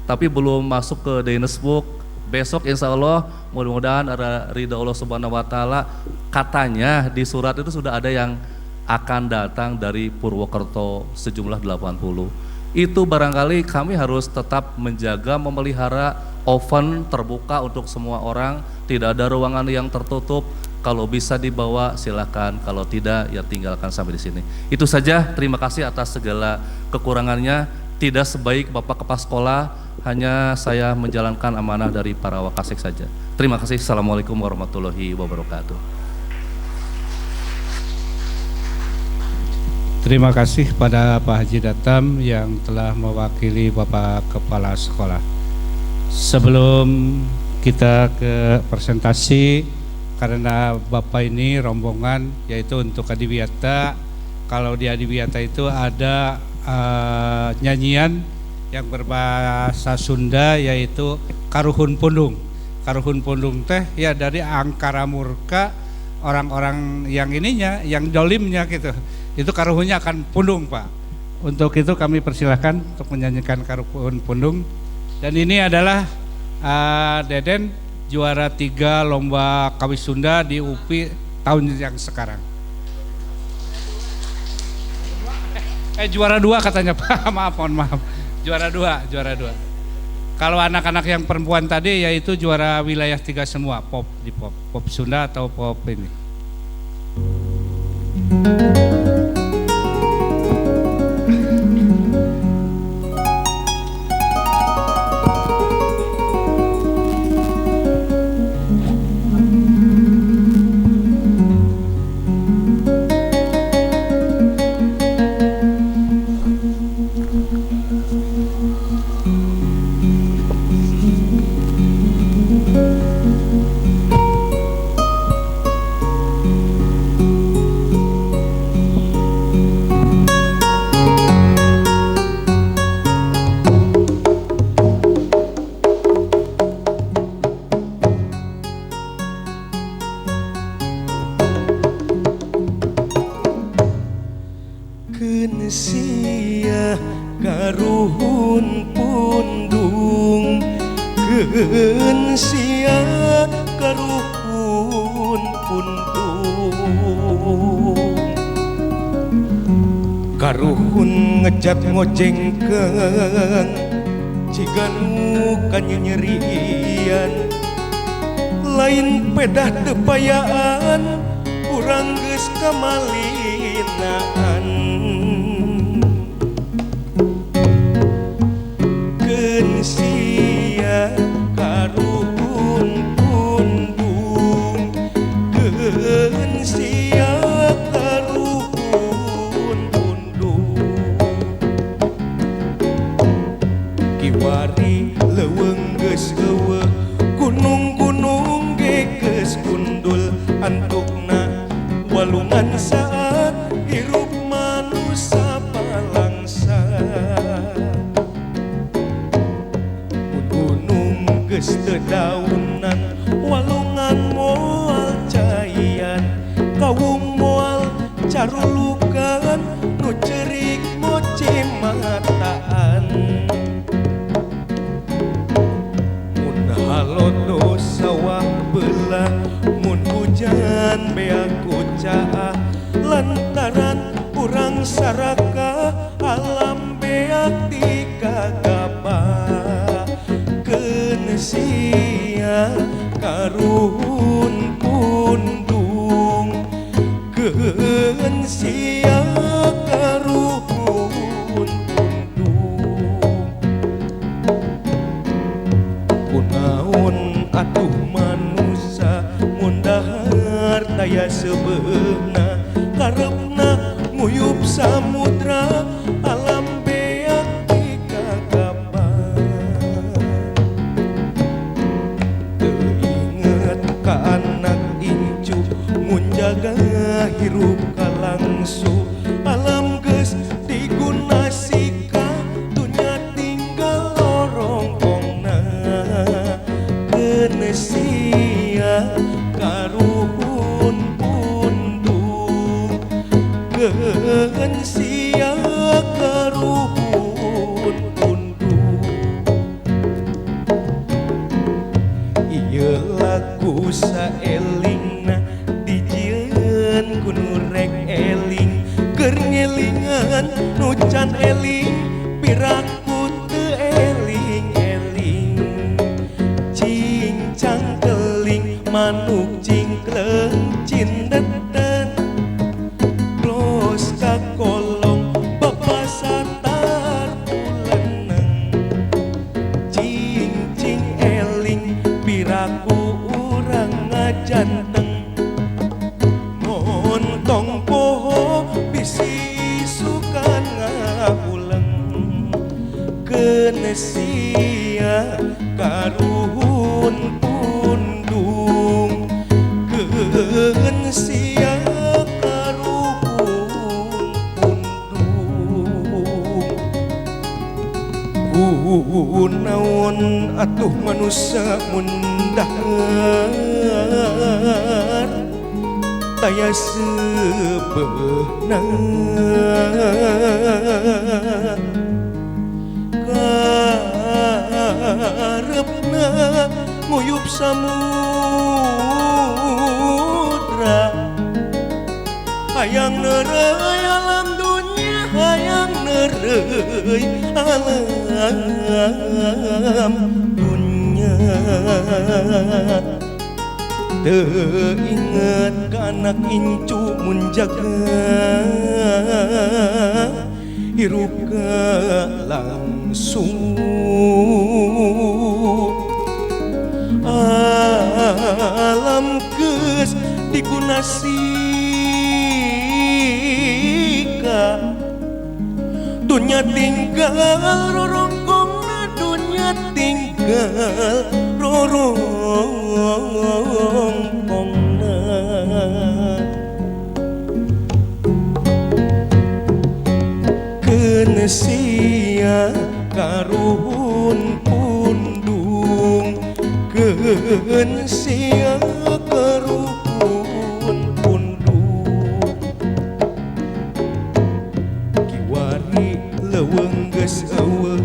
tapi belum masuk ke Guinness Book. Besok insya Allah mudah-mudahan ada ridha Allah Subhanahu Wa Taala. Katanya di surat itu sudah ada yang akan datang dari Purwokerto sejumlah 80. Itu barangkali kami harus tetap menjaga, memelihara oven terbuka untuk semua orang, tidak ada ruangan yang tertutup. Kalau bisa dibawa silakan, kalau tidak ya tinggalkan sampai di sini. Itu saja, terima kasih atas segala kekurangannya. Tidak sebaik Bapak Kepala Sekolah, hanya saya menjalankan amanah dari para wakasek saja. Terima kasih. Assalamualaikum warahmatullahi wabarakatuh. Terima kasih pada Pak Haji Datam yang telah mewakili Bapak Kepala Sekolah. Sebelum kita ke presentasi, karena Bapak ini rombongan yaitu untuk Adiwiyata, kalau di Adiwiyata itu ada nyanyian yang berbahasa Sunda yaitu Karuhun Pundung. Karuhun Pundung teh ya dari angkara murka orang-orang yang ininya, yang dolimnya gitu. Itu karuhunnya akan pundung Pak. Untuk itu kami persilahkan untuk menyanyikan Karuhun Pundung. Dan ini adalah Deden juara 3 lomba kawis Sunda di UPI tahun yang sekarang. Juara 2 katanya Pak, mohon maaf. Juara 2. Kalau anak-anak yang perempuan tadi yaitu juara wilayah 3 semua, pop Sunda atau pop ini. Sia Karuhun Pundung, keun sia Karuhun Pundung, Karuhun ngejat ngojengkeun ciganu kanyerian, lain pedah tepayaan urang geus kamalinaan. Sia Karuhun Pundung, keun sia Karuhun Pundung, kiwari leuweung geus eueuh, gunung-gunung ge geus gundul, antukna walungan saat hirup manusia palangsa. Geus teu daunan walungan moal cayan, kawung moal carulukan nu cerik moci mataan. Mun halodo sawah belah, mun hujan karuhun pundung keun sia karuhun pundung kunaon atuh manusia mundahar daya sebeuna karepna nguyup samudra alam beak di kagapan teinget ka anak incu mun jaga hirup kalangsu alam geus diguna sika dunya tinggal lorongkongna genesia karuhun pundung genesia karuhun pundung ieu lagu saelingna dijieun ku nu rek eling keur ngelingan nu can eling piraku teu eling-eling cincang keling manuk cingkleng cindeten glos ka kolong babasatar puleneng cing eling piraku urang ngajanteng montong poho bisi sukan ngahuleng genesia karuhun pundung genesia karuhun pundung naon atuh manusia mundahar daya sebeuna karepna nguyup samudra hayang neureuy alam dunya hayang neureuy alam dunya teu inget ka anak incu mun jaga hirup langsung alam geus diguna sika dunya tinggal rorongkongna dunya tinggal rorongkongna genesia karuhun pundung genesia karuhun pundung kiwari leuweung geus eueuh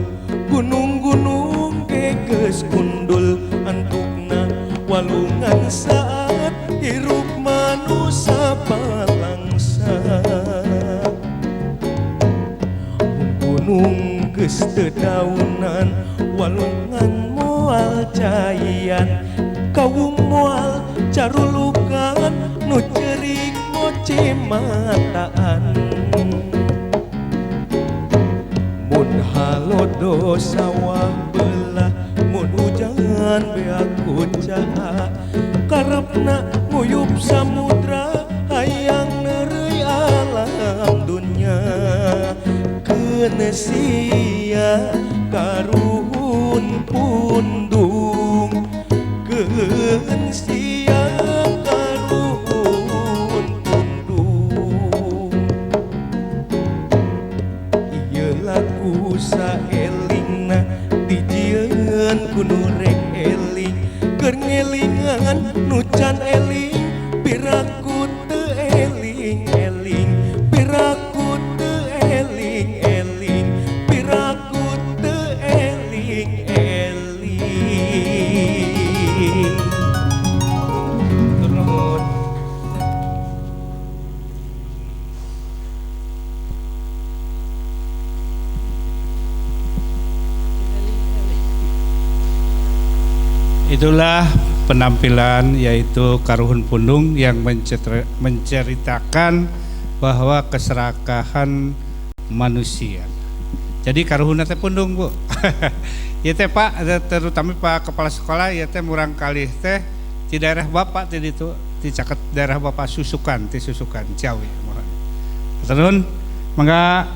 gunung-gunung geus undul antukna walungan saat hirup manusia balangsa gunung geus teu daunan walungan moal cayan kaum moal carulukan nu cerik moce mataan mun halodo sawah belah mun hujan beak kucaha karepna nguyup samudra hayang neureuy alam dunya genesia karuhun pundung genesia karuhun pundung ieu lagu saelingna dijieun ku nu rek eling keur ngelingan nu can eling piraku teu eling-eling piraku teu eling-eling piraku teu eling-eling turun Itulah penampilan yaitu Karuhun Pundung yang menceritakan bahwa keserakahan manusia. Jadi karuhun teh pundung, Bu. Ya teh Pak, terutama Pak Kepala Sekolah ya teh murang kali teh di daerah Bapak teh itu di caket daerah Bapak Susukan Ciawi. Terus mangga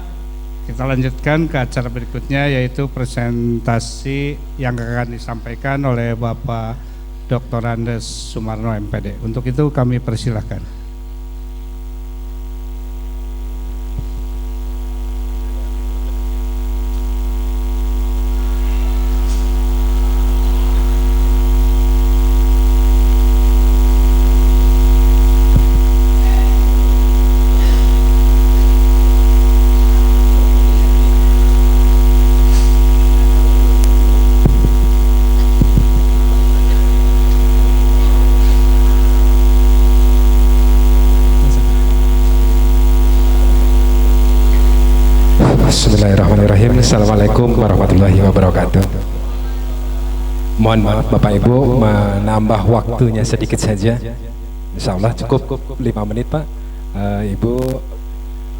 kita lanjutkan ke acara berikutnya yaitu presentasi yang akan disampaikan oleh Bapak Dr. Andes Sumarno MPD. Untuk itu kami persilahkan. Bismillahirrahmanirrahim. Assalamualaikum warahmatullahi wabarakatuh. Mohon maaf Bapak Ibu menambah waktunya sedikit saja. Insya Allah cukup 5 menit Pak. Ibu,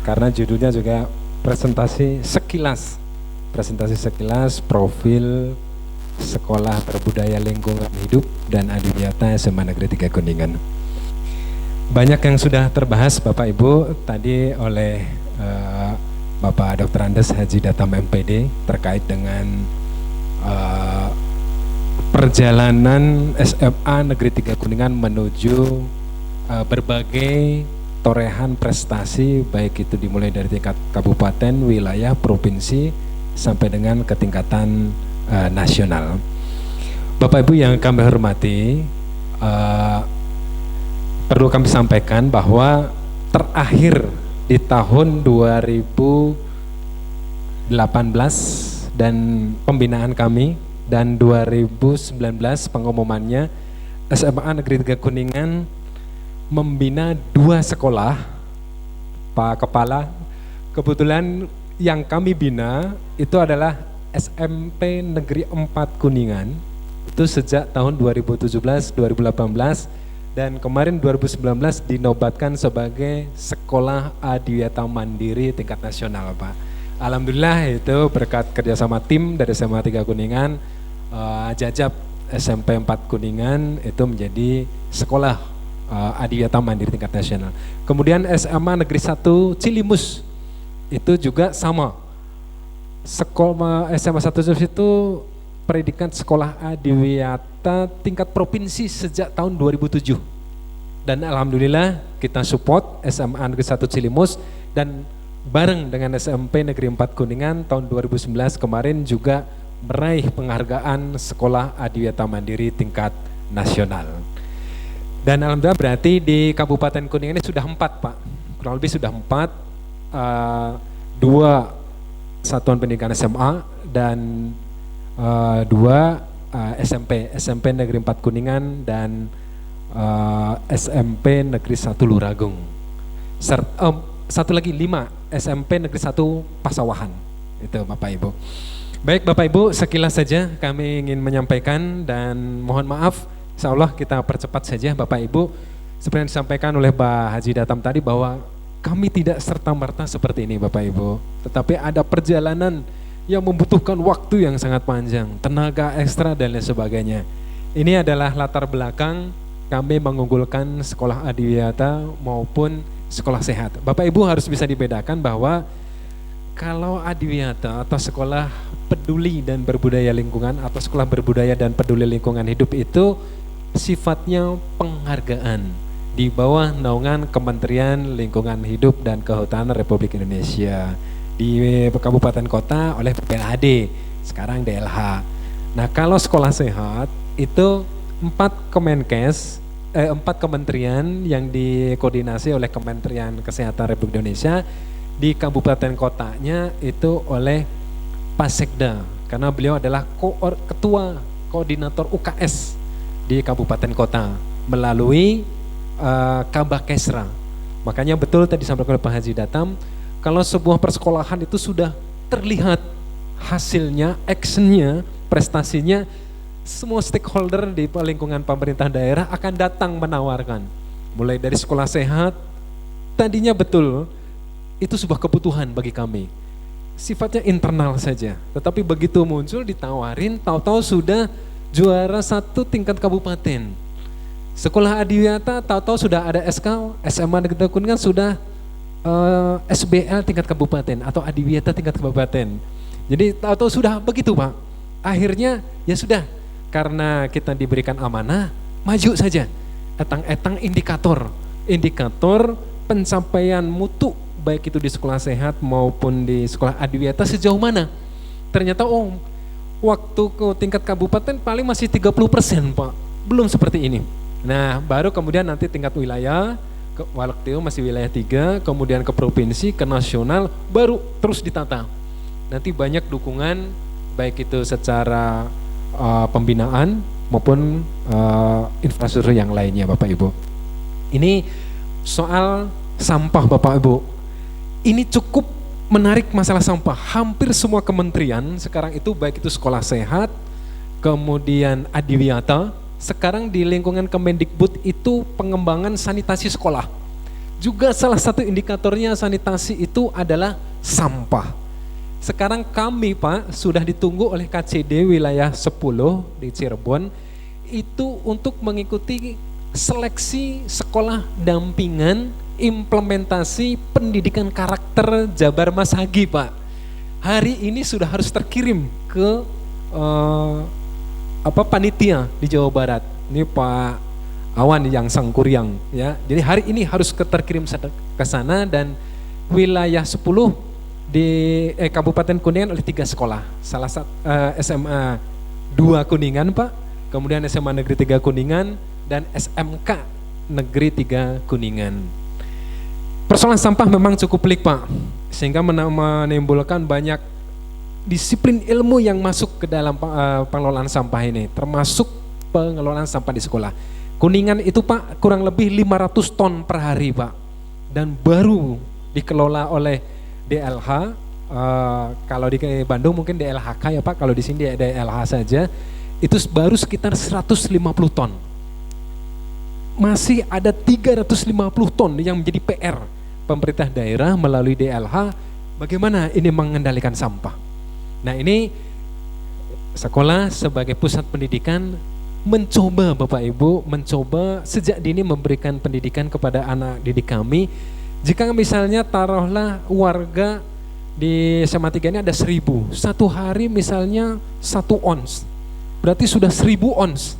karena judulnya juga presentasi sekilas profil Sekolah Berbudaya Lingkungan Hidup dan Adiwiyata SMA Negeri 3 Kuningan. Banyak yang sudah terbahas Bapak Ibu tadi oleh Bapak Dr. Andes Haji Datam MPD terkait dengan perjalanan SMA Negeri 3 Kuningan menuju berbagai torehan prestasi, baik itu dimulai dari tingkat kabupaten, wilayah, provinsi sampai dengan ketingkatan nasional. Bapak Ibu yang kami hormati, perlu kami sampaikan bahwa terakhir di tahun 2018 dan pembinaan kami dan 2019 pengumumannya, SMA Negeri 3 Kuningan membina 2 sekolah. Pak Kepala, kebetulan yang kami bina itu adalah SMP Negeri 4 Kuningan, itu sejak tahun 2017-2018 dan kemarin 2019 dinobatkan sebagai Sekolah Adiwiyata Mandiri tingkat nasional Pak. Alhamdulillah itu berkat kerjasama tim dari SMA 3 Kuningan, Jajab SMP 4 Kuningan itu menjadi Sekolah Adiwiyata Mandiri tingkat nasional. Kemudian SMA Negeri 1 Cilimus itu juga sama. Sekolah SMA 1 Cilimus itu predikat Sekolah Adiwiyata tingkat provinsi sejak tahun 2007 dan alhamdulillah kita support SMA Negeri 1 Cilimus dan bareng dengan SMP Negeri 4 Kuningan tahun 2019 kemarin juga meraih penghargaan Sekolah Adiwiyata Mandiri tingkat nasional. Dan alhamdulillah berarti di Kabupaten Kuningan ini sudah 4 Pak, kurang lebih sudah 4, 2 satuan pendidikan SMA dan 2 SMP Negeri 4 Kuningan dan SMP Negeri 1 Luragung. Satu lagi 5 SMP Negeri 1 Pasawahan. Itu Bapak Ibu. Baik Bapak Ibu, sekilas saja kami ingin menyampaikan dan mohon maaf, insya Allah kita percepat saja Bapak Ibu. Seperti yang disampaikan oleh Pak Haji Datam tadi bahwa kami tidak serta-merta seperti ini Bapak Ibu, tetapi ada perjalanan yang membutuhkan waktu yang sangat panjang, tenaga ekstra dan lain sebagainya. Ini adalah latar belakang kami mengunggulkan sekolah adiwiyata maupun sekolah sehat. Bapak Ibu harus bisa dibedakan bahwa kalau adiwiyata atau sekolah peduli dan berbudaya lingkungan atau sekolah berbudaya dan peduli lingkungan hidup itu sifatnya penghargaan di bawah naungan Kementerian Lingkungan Hidup dan Kehutanan Republik Indonesia. Di kabupaten kota oleh PPLAD, sekarang DLH. Nah kalau sekolah sehat itu 4 Kemenkes, 4 kementerian yang dikoordinasi oleh Kementerian Kesehatan Republik Indonesia, di kabupaten kotanya itu oleh Pak Sekda, karena beliau adalah ketua koordinator UKS di kabupaten kota melalui Kabakesra. Makanya betul tadi disampaikan oleh Pak Haji Datam, kalau sebuah persekolahan itu sudah terlihat hasilnya, actionnya, prestasinya semua stakeholder di lingkungan pemerintah daerah akan datang menawarkan. Mulai dari sekolah sehat, tadinya betul itu sebuah kebutuhan bagi kami. Sifatnya internal saja, tetapi begitu muncul ditawarin, tahu-tahu sudah juara 1 tingkat kabupaten. Sekolah Adiwiyata tahu-tahu sudah ada SK, SMA Negeri Kuningan sudah SBL tingkat kabupaten atau Adiwiyata tingkat kabupaten. Jadi tahu-tahu sudah begitu Pak. Akhirnya ya sudah, karena kita diberikan amanah, maju saja. Etang-etang indikator pencapaian mutu baik itu di sekolah sehat maupun di sekolah Adiwiyata sejauh mana. Ternyata waktu ke tingkat kabupaten paling masih 30% Pak, belum seperti ini. Nah baru kemudian nanti tingkat wilayah, waktu itu masih wilayah 3, kemudian ke provinsi, ke nasional, baru terus ditata. Nanti banyak dukungan baik itu secara pembinaan maupun infrastruktur yang lainnya Bapak Ibu. Ini soal sampah Bapak Ibu. Ini cukup menarik masalah sampah. Hampir semua kementerian sekarang itu baik itu sekolah sehat, kemudian Adiwiyata, sekarang di lingkungan Kemendikbud itu pengembangan sanitasi sekolah. Juga salah satu indikatornya sanitasi itu adalah sampah. Sekarang kami Pak sudah ditunggu oleh KCD wilayah 10 di Cirebon itu untuk mengikuti seleksi sekolah dampingan implementasi pendidikan karakter Jabar Masagi Pak. Hari ini sudah harus terkirim ke panitia di Jawa Barat. Ini Pak Awan yang Sangkuriang ya. Jadi hari ini harus terkirim ke sana dan wilayah 10 di Kabupaten Kuningan oleh 3 sekolah. Salah satu SMA 2 Kuningan Pak, kemudian SMA Negeri 3 Kuningan dan SMK Negeri 3 Kuningan. Persoalan sampah memang cukup pelik Pak, sehingga menimbulkan banyak disiplin ilmu yang masuk ke dalam pengelolaan sampah ini, termasuk pengelolaan sampah di sekolah. Kuningan itu Pak kurang lebih 500 ton per hari Pak, dan baru dikelola oleh DLH, kalau di Bandung mungkin DLHK ya Pak, kalau di sini DLH saja, itu baru sekitar 150 ton. Masih ada 350 ton yang menjadi PR pemerintah daerah melalui DLH, bagaimana ini mengendalikan sampah. Nah ini sekolah sebagai pusat pendidikan mencoba Bapak Ibu, mencoba sejak dini memberikan pendidikan kepada anak didik kami. Jika misalnya taruhlah warga di SMA 3 ini ada 1000, satu hari misalnya 1 ons, berarti sudah 1000 ons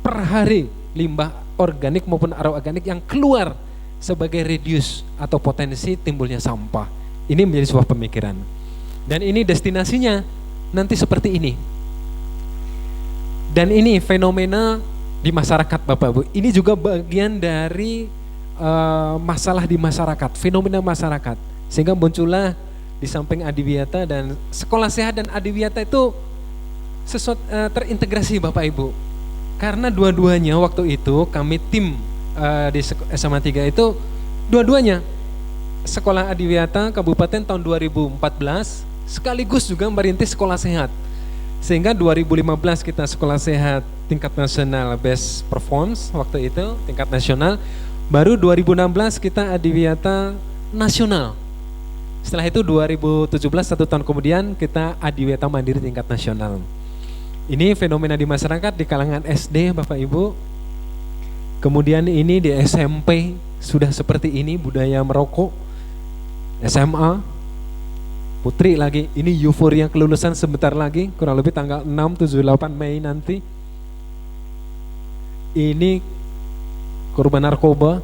per hari limbah organik maupun anorganik yang keluar sebagai reduce atau potensi timbulnya sampah. Ini menjadi sebuah pemikiran. Dan ini destinasinya nanti seperti ini. Dan ini fenomena di masyarakat Bapak Ibu. Ini juga bagian dari masalah di masyarakat, fenomena masyarakat. Sehingga muncullah di samping Adiwiyata dan sekolah sehat dan Adiwiyata itu terintegrasi Bapak Ibu. Karena dua-duanya waktu itu kami tim di SMA 3 itu dua-duanya sekolah Adiwiyata Kabupaten tahun 2014 sekaligus juga merintis sekolah sehat. Sehingga 2015 kita sekolah sehat tingkat nasional best performance waktu itu tingkat nasional. Baru 2016 kita Adiwiyata nasional. Setelah itu 2017 1 tahun kemudian kita Adiwiyata mandiri tingkat nasional. Ini fenomena di masyarakat di kalangan SD Bapak Ibu. Kemudian ini di SMP sudah seperti ini budaya merokok. SMA Putri lagi, ini euforia kelulusan sebentar lagi, kurang lebih tanggal 6, 7, 8 Mei nanti. Ini korban narkoba.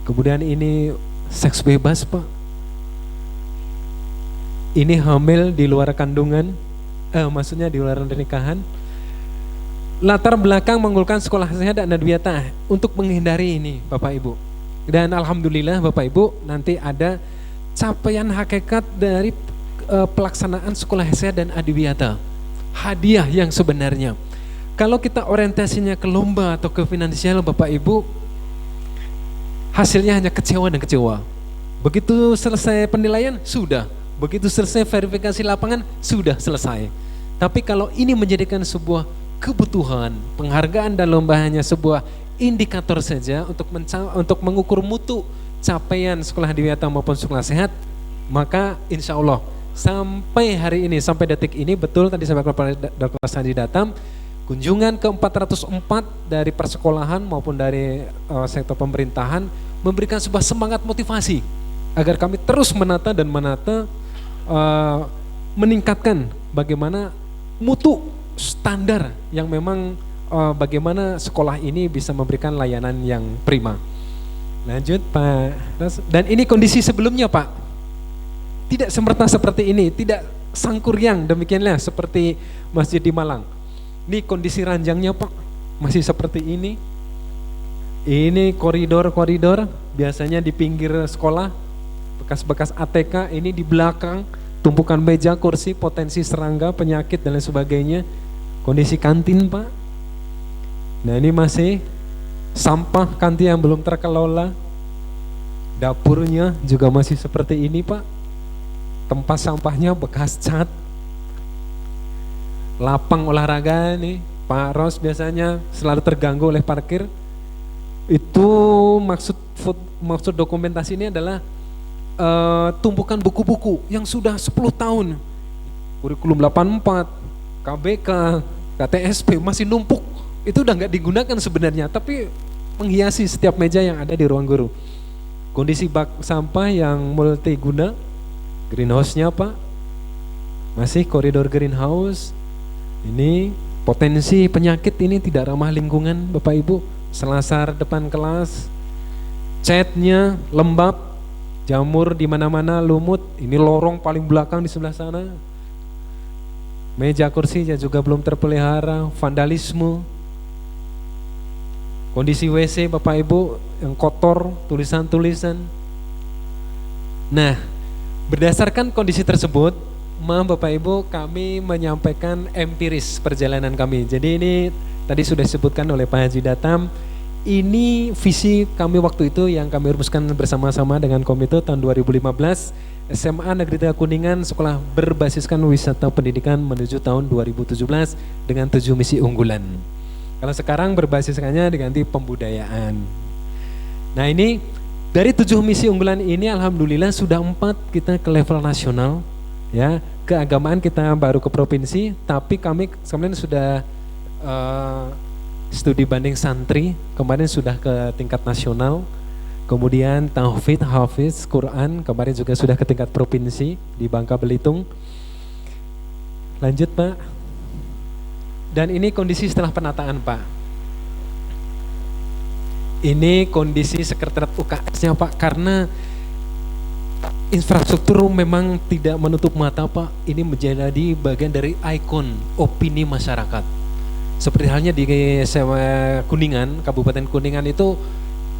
Kemudian ini seks bebas Pak. Ini hamil di luar kandungan, maksudnya di luar pernikahan. Latar belakang mengunggulkan sekolah sehat dan Adiwiyata untuk menghindari ini Bapak Ibu. Dan alhamdulillah Bapak Ibu nanti ada capaian hakikat dari pelaksanaan sekolah sehat dan Adiwiyata. Hadiah yang sebenarnya. Kalau kita orientasinya ke lomba atau ke finansial Bapak Ibu, hasilnya hanya kecewa dan kecewa. Begitu selesai penilaian, sudah. Begitu selesai verifikasi lapangan, sudah selesai. Tapi kalau ini menjadikan sebuah kebutuhan, penghargaan dan lomba hanya sebuah indikator saja untuk mengukur mutu capaian sekolah adiwiyata maupun sekolah sehat, maka insya Allah sampai hari ini, sampai detik ini, betul tadi saya Bapak Dr. Sandi datang, kunjungan ke 404 dari persekolahan maupun dari sektor pemerintahan memberikan sebuah semangat motivasi agar kami terus menata meningkatkan bagaimana mutu standar yang memang bagaimana sekolah ini bisa memberikan layanan yang prima. Lanjut Pak. Dan ini kondisi sebelumnya Pak, tidak semerta seperti ini, tidak sangkuriang demikianlah seperti masjid di Malang. Ini kondisi ranjangnya Pak, masih seperti ini. Ini koridor-koridor biasanya di pinggir sekolah, bekas-bekas ATK, ini di belakang tumpukan meja, kursi, potensi serangga, penyakit dan lain sebagainya. Kondisi kantin Pak. Nah ini masih sampah kantin yang belum terkelola. Dapurnya juga masih seperti ini Pak. Tempat sampahnya bekas cat. Lapang olahraga nih Pak Ros biasanya selalu terganggu oleh parkir. Itu maksud dokumentasi ini adalah tumpukan buku-buku yang sudah 10 tahun. Kurikulum 84, KBK, KTSP masih numpuk. Itu udah nggak digunakan sebenarnya, tapi menghiasi setiap meja yang ada di ruang guru. Kondisi bak sampah yang multiguna, greenhouse-nya Pak, masih koridor greenhouse. Ini potensi penyakit ini tidak ramah lingkungan Bapak Ibu. Selasar depan kelas, catnya lembab, jamur di mana-mana, lumut. Ini lorong paling belakang di sebelah sana. Meja kursinya juga belum terpelihara, vandalisme. Kondisi WC Bapak Ibu yang kotor, tulisan-tulisan. Nah, berdasarkan kondisi tersebut, Bapak Ibu, kami menyampaikan empiris perjalanan kami. Jadi ini tadi sudah disebutkan oleh Pak Haji Datam. Ini visi kami waktu itu yang kami rumuskan bersama-sama dengan komite tahun 2015, SMA Negeri 3 Kuningan, sekolah berbasiskan wisata pendidikan menuju tahun 2017 dengan 7 misi unggulan. Kalau sekarang berbasiskannya diganti pembudayaan. Nah ini dari 7 misi unggulan ini alhamdulillah sudah 4 kita ke level nasional. Ya, keagamaan kita baru ke provinsi, tapi kami kemarin sudah studi banding santri, kemarin sudah ke tingkat nasional. Kemudian Tauhid, Hafiz, Quran, kemarin juga sudah ke tingkat provinsi di Bangka Belitung. Lanjut Pak. Dan ini kondisi setelah penataan Pak. Ini kondisi sekretariat UKS-nya Pak, karena infrastruktur memang tidak menutup mata Pak. Ini menjadi bagian dari ikon opini masyarakat. Seperti halnya di SMA Kuningan, Kabupaten Kuningan itu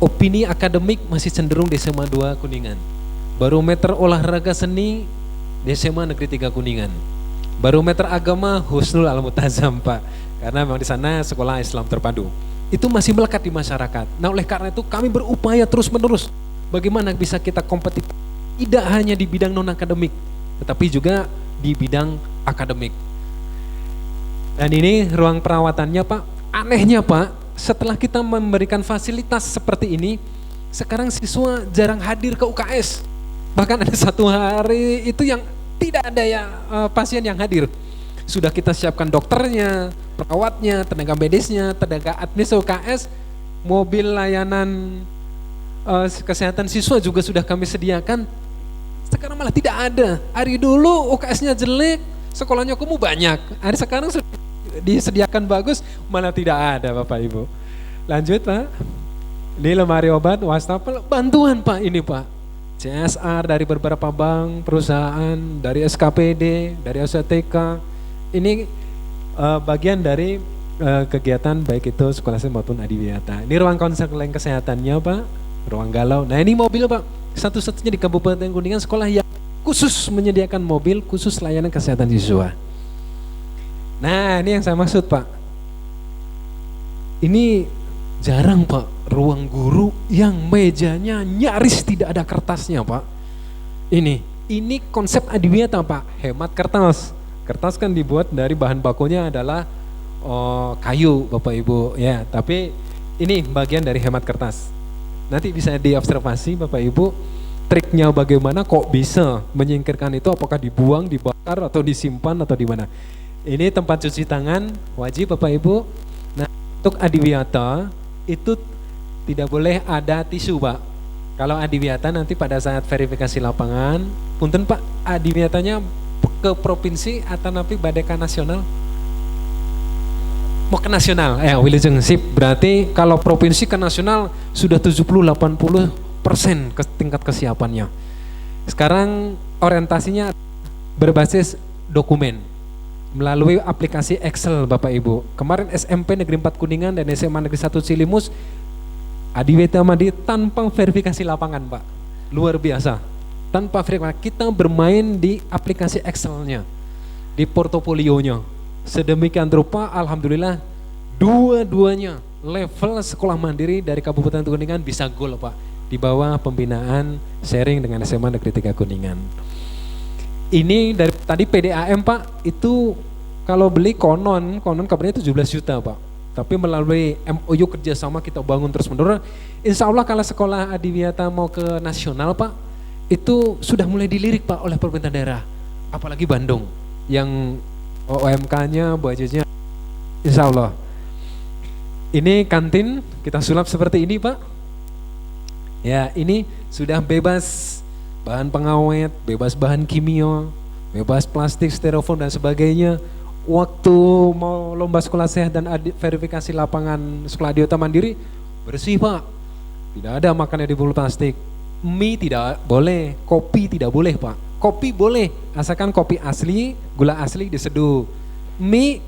opini akademik masih cenderung di SMA 2 Kuningan. Barometer olahraga seni di SMA Negeri 3 Kuningan. Barometer agama Husnul Al-Mutazam Pak, karena memang di sana sekolah Islam terpadu. Itu masih melekat di masyarakat. Nah oleh karena itu kami berupaya terus menerus bagaimana bisa kita kompetitif, tidak hanya di bidang non akademik, tetapi juga di bidang akademik. Dan ini ruang perawatannya Pak. Anehnya Pak, setelah kita memberikan fasilitas seperti ini, sekarang siswa jarang hadir ke UKS. Bahkan ada satu hari itu yang tidak ada pasien yang hadir. Sudah kita siapkan dokternya, perawatnya, tenaga medisnya, tenaga admis UKS, mobil layanan kesehatan siswa juga sudah kami sediakan. Sekarang malah tidak ada. Hari dulu UKS-nya jelek, sekolahnya kumuh banyak. Hari sekarang sudah disediakan bagus, malah tidak ada Bapak Ibu. Lanjut Pak. Ini lemari obat, wastafel, bantuan Pak ini Pak. CSR dari beberapa bank, perusahaan, dari SKPD, dari STK. Ini bagian dari kegiatan baik itu sekolah maupun adiwiyata. Ini ruang konseling kesehatannya Pak, ruang galau. Nah ini mobil Pak, satu-satunya di Kabupaten Kuningan sekolah yang khusus menyediakan mobil khusus layanan kesehatan siswa. Nah ini yang saya maksud Pak. Ini jarang Pak ruang guru yang mejanya nyaris tidak ada kertasnya Pak. Ini konsep adiwiyata Pak, hemat kertas. Kertas kan dibuat dari bahan bakunya adalah kayu Bapak Ibu ya, tapi ini bagian dari hemat kertas. Nanti bisa diobservasi Bapak Ibu triknya bagaimana kok bisa menyingkirkan itu, apakah dibuang, dibakar atau disimpan atau di mana. Ini tempat cuci tangan wajib Bapak Ibu. Nah, untuk adiwiyata itu tidak boleh ada tisu Pak. Kalau adiwiyata nanti pada saat verifikasi lapangan, punten Pak, adiwiyatanya ke provinsi atau nanti badeka nasional? Mau ke nasional, Wilujeng sip. Berarti kalau provinsi ke nasional sudah 70-80% tingkat kesiapannya. Sekarang orientasinya berbasis dokumen melalui aplikasi Excel Bapak Ibu. Kemarin SMP Negeri 4 Kuningan dan SMA Negeri 1 Cilimus Adiwiyata Madi tanpa verifikasi lapangan Pak. Luar biasa. Tanpa verifikasi, kita bermain di aplikasi Excel-nya, di portofolionya. Sedemikian rupa alhamdulillah dua-duanya level sekolah mandiri dari Kabupaten Kuningan bisa gol Pak, di bawah pembinaan sharing dengan SMA Negeri 3 Kuningan. Ini dari tadi PDAM Pak, itu kalau beli konon kabarnya 17 juta Pak. Tapi melalui MOU kerjasama kita bangun terus menerus. Insya Allah kalau sekolah adiwiyata mau ke nasional Pak, itu sudah mulai dilirik Pak oleh pemerintah daerah. Apalagi Bandung yang OMK-nya, budgetnya insya Allah. Ini kantin kita sulap seperti ini Pak. Ya ini sudah bebas bahan pengawet, bebas bahan kimia, bebas plastik, styrofoam dan sebagainya. Waktu mau lomba sekolah sehat dan verifikasi lapangan sekolah adiwiyata mandiri bersih Pak. Tidak ada makanan di botol plastik. Mie tidak boleh, kopi tidak boleh Pak. Kopi boleh, asalkan kopi asli, gula asli diseduh. Mie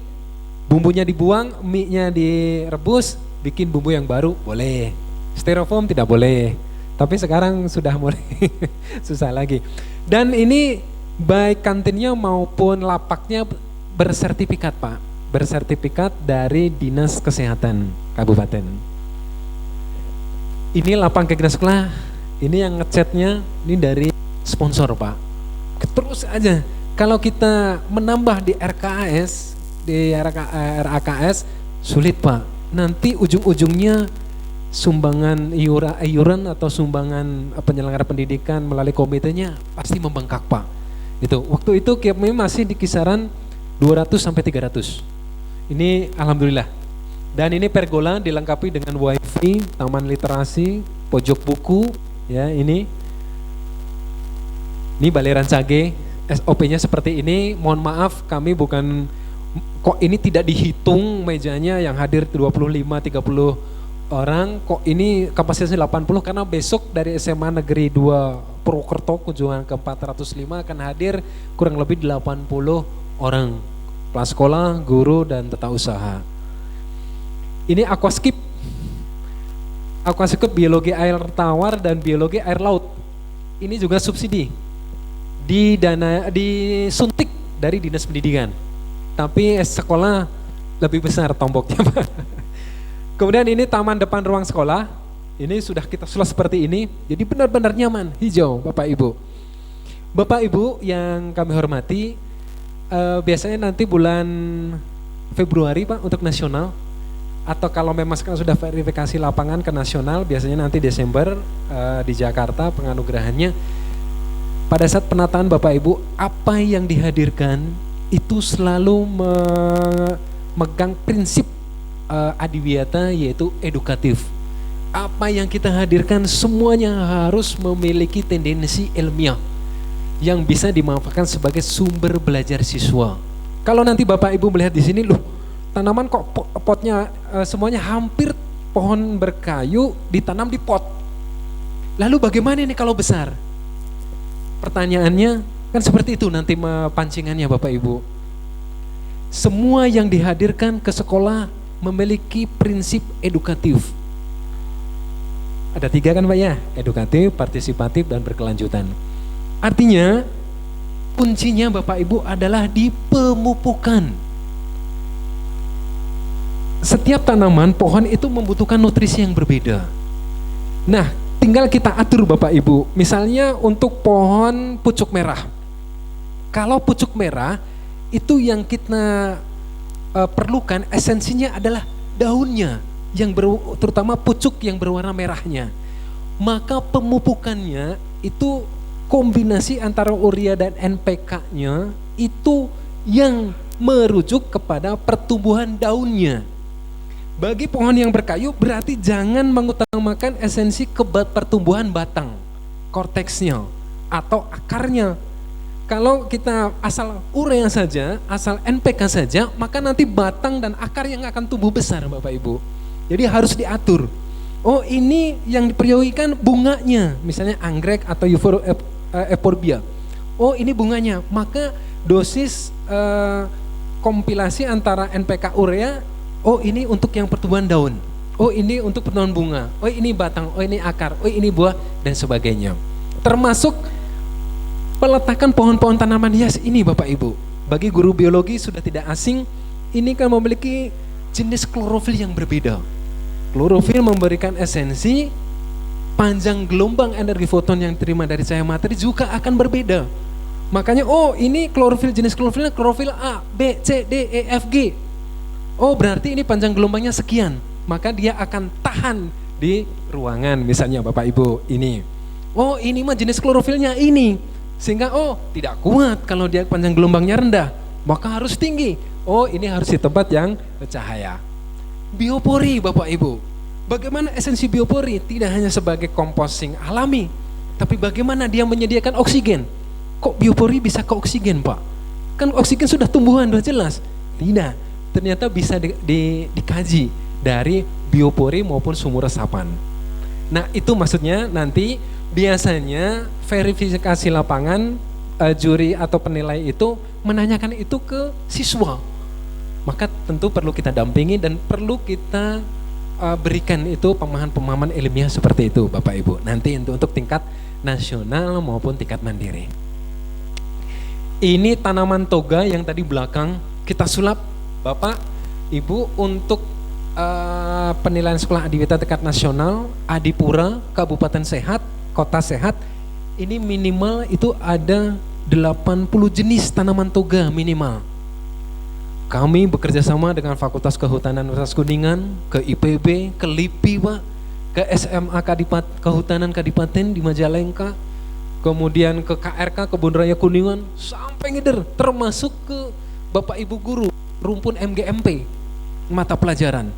bumbunya dibuang, mie-nya direbus, bikin bumbu yang baru boleh. Styrofoam tidak boleh. Tapi sekarang sudah mulai susah lagi. Dan ini baik kantinnya maupun lapaknya bersertifikat Pak, bersertifikat dari Dinas Kesehatan Kabupaten. Ini lapang kegiatan sekolah, ini yang ngecatnya ini dari sponsor Pak. Terus aja, kalau kita menambah di RKAS, di RAKS sulit Pak. Nanti ujung-ujungnya sumbangan iuran atau sumbangan penyelenggara pendidikan melalui komitenya pasti membengkak Pak. Itu waktu itu kami masih di kisaran 200 sampai 300. Ini alhamdulillah. Dan ini pergola dilengkapi dengan wifi, taman literasi, pojok buku, ya ini. Ini Balai Rancage, SOP-nya seperti ini. Mohon maaf kami bukan, kok ini tidak dihitung mejanya yang hadir 25-30 orang, kok ini kapasitasnya 80 karena besok dari SMA Negeri 2 Purwokerto kunjungan ke 405 akan hadir kurang lebih 80 orang, kepala sekolah, guru, dan tata usaha. Ini aquascape biologi air tawar dan biologi air laut. Ini juga subsidi, disuntik dari Dinas Pendidikan. Tapi sekolah lebih besar tomboknya. Kemudian ini taman depan ruang sekolah. Ini sudah kita sulap seperti ini. Jadi benar-benar nyaman, hijau Bapak Ibu. Bapak Ibu yang kami hormati, biasanya nanti bulan Februari Pak untuk nasional, atau kalau memang sekarang sudah verifikasi lapangan ke nasional, biasanya nanti Desember di Jakarta penganugerahannya. Pada saat penataan Bapak Ibu, apa yang dihadirkan itu selalu memegang prinsip adiwiyata, yaitu edukatif. Apa yang kita hadirkan semuanya harus memiliki tendensi ilmiah yang bisa dimanfaatkan sebagai sumber belajar siswa. Kalau nanti Bapak Ibu melihat di sini, loh, tanaman kok potnya semuanya hampir pohon berkayu ditanam di pot. Lalu bagaimana ini kalau besar? Pertanyaannya kan seperti itu nanti pancingannya Bapak Ibu. Semua yang dihadirkan ke sekolah memiliki prinsip edukatif. Ada 3 kan Pak ya? Edukatif, partisipatif, dan berkelanjutan. Artinya kuncinya Bapak Ibu adalah di pemupukan. Setiap tanaman, pohon itu membutuhkan nutrisi yang berbeda. Nah, tinggal kita atur Bapak Ibu. Misalnya untuk pohon pucuk merah. Kalau pucuk merah itu yang kita perlukan, esensinya adalah daunnya yang terutama pucuk yang berwarna merahnya. Maka pemupukannya itu kombinasi antara urea dan NPK-nya itu yang merujuk kepada pertumbuhan daunnya. Bagi pohon yang berkayu berarti jangan mengutamakan esensi pertumbuhan batang, korteksnya atau akarnya. Kalau kita asal urea saja, asal NPK saja, maka nanti batang dan akar yang akan tumbuh besar Bapak Ibu. Jadi harus diatur. Oh ini yang diprioritaskan bunganya, misalnya anggrek atau euphorbia. Oh ini bunganya, maka dosis kompilasi antara NPK urea, oh ini untuk yang pertumbuhan daun, oh ini untuk pertumbuhan bunga, oh ini batang, oh ini akar, oh ini buah dan sebagainya. Termasuk peletakan pohon-pohon tanaman hias ini Bapak Ibu. Bagi guru biologi sudah tidak asing, ini kan memiliki jenis klorofil yang berbeda. Klorofil memberikan esensi, panjang gelombang energi foton yang diterima dari cahaya matahari juga akan berbeda. Makanya oh ini klorofil, jenis klorofilnya klorofil A, B, C, D, E, F, G. Oh berarti ini panjang gelombangnya sekian, maka dia akan tahan di ruangan misalnya Bapak Ibu ini. Oh ini mah jenis klorofilnya ini, sehingga oh tidak kuat kalau dia panjang gelombangnya rendah, maka harus tinggi. Oh ini harus di tempat yang bercahaya. Biopori Bapak Ibu, bagaimana esensi biopori? Tidak hanya sebagai composting alami, tapi bagaimana dia menyediakan oksigen. Kok biopori bisa ke oksigen Pak? Kan oksigen sudah tumbuhan, sudah jelas. Tidak, ternyata bisa dikaji dari biopori maupun sumur resapan. Nah itu maksudnya nanti biasanya verifikasi lapangan, juri atau penilai itu menanyakan itu ke siswa. Maka tentu perlu kita dampingi dan perlu kita berikan itu pemahaman-pemahaman ilmiah seperti itu Bapak Ibu. Nanti untuk tingkat nasional maupun tingkat mandiri. Ini tanaman toga yang tadi belakang kita sulap Bapak Ibu untuk penilaian sekolah adiwita tingkat nasional, Adipura, Kabupaten Sehat, Kota Sehat, ini minimal itu ada 80 jenis tanaman toga minimal. Kami bekerja sama dengan Fakultas Kehutanan Universitas Kuningan, ke IPB, ke LIPI Pak, ke SMA Kehutanan Kadipaten di Majalengka, kemudian ke KRK Kebun Raya Kuningan, sampai ngider, termasuk ke Bapak Ibu Guru, rumpun MGMP, mata pelajaran.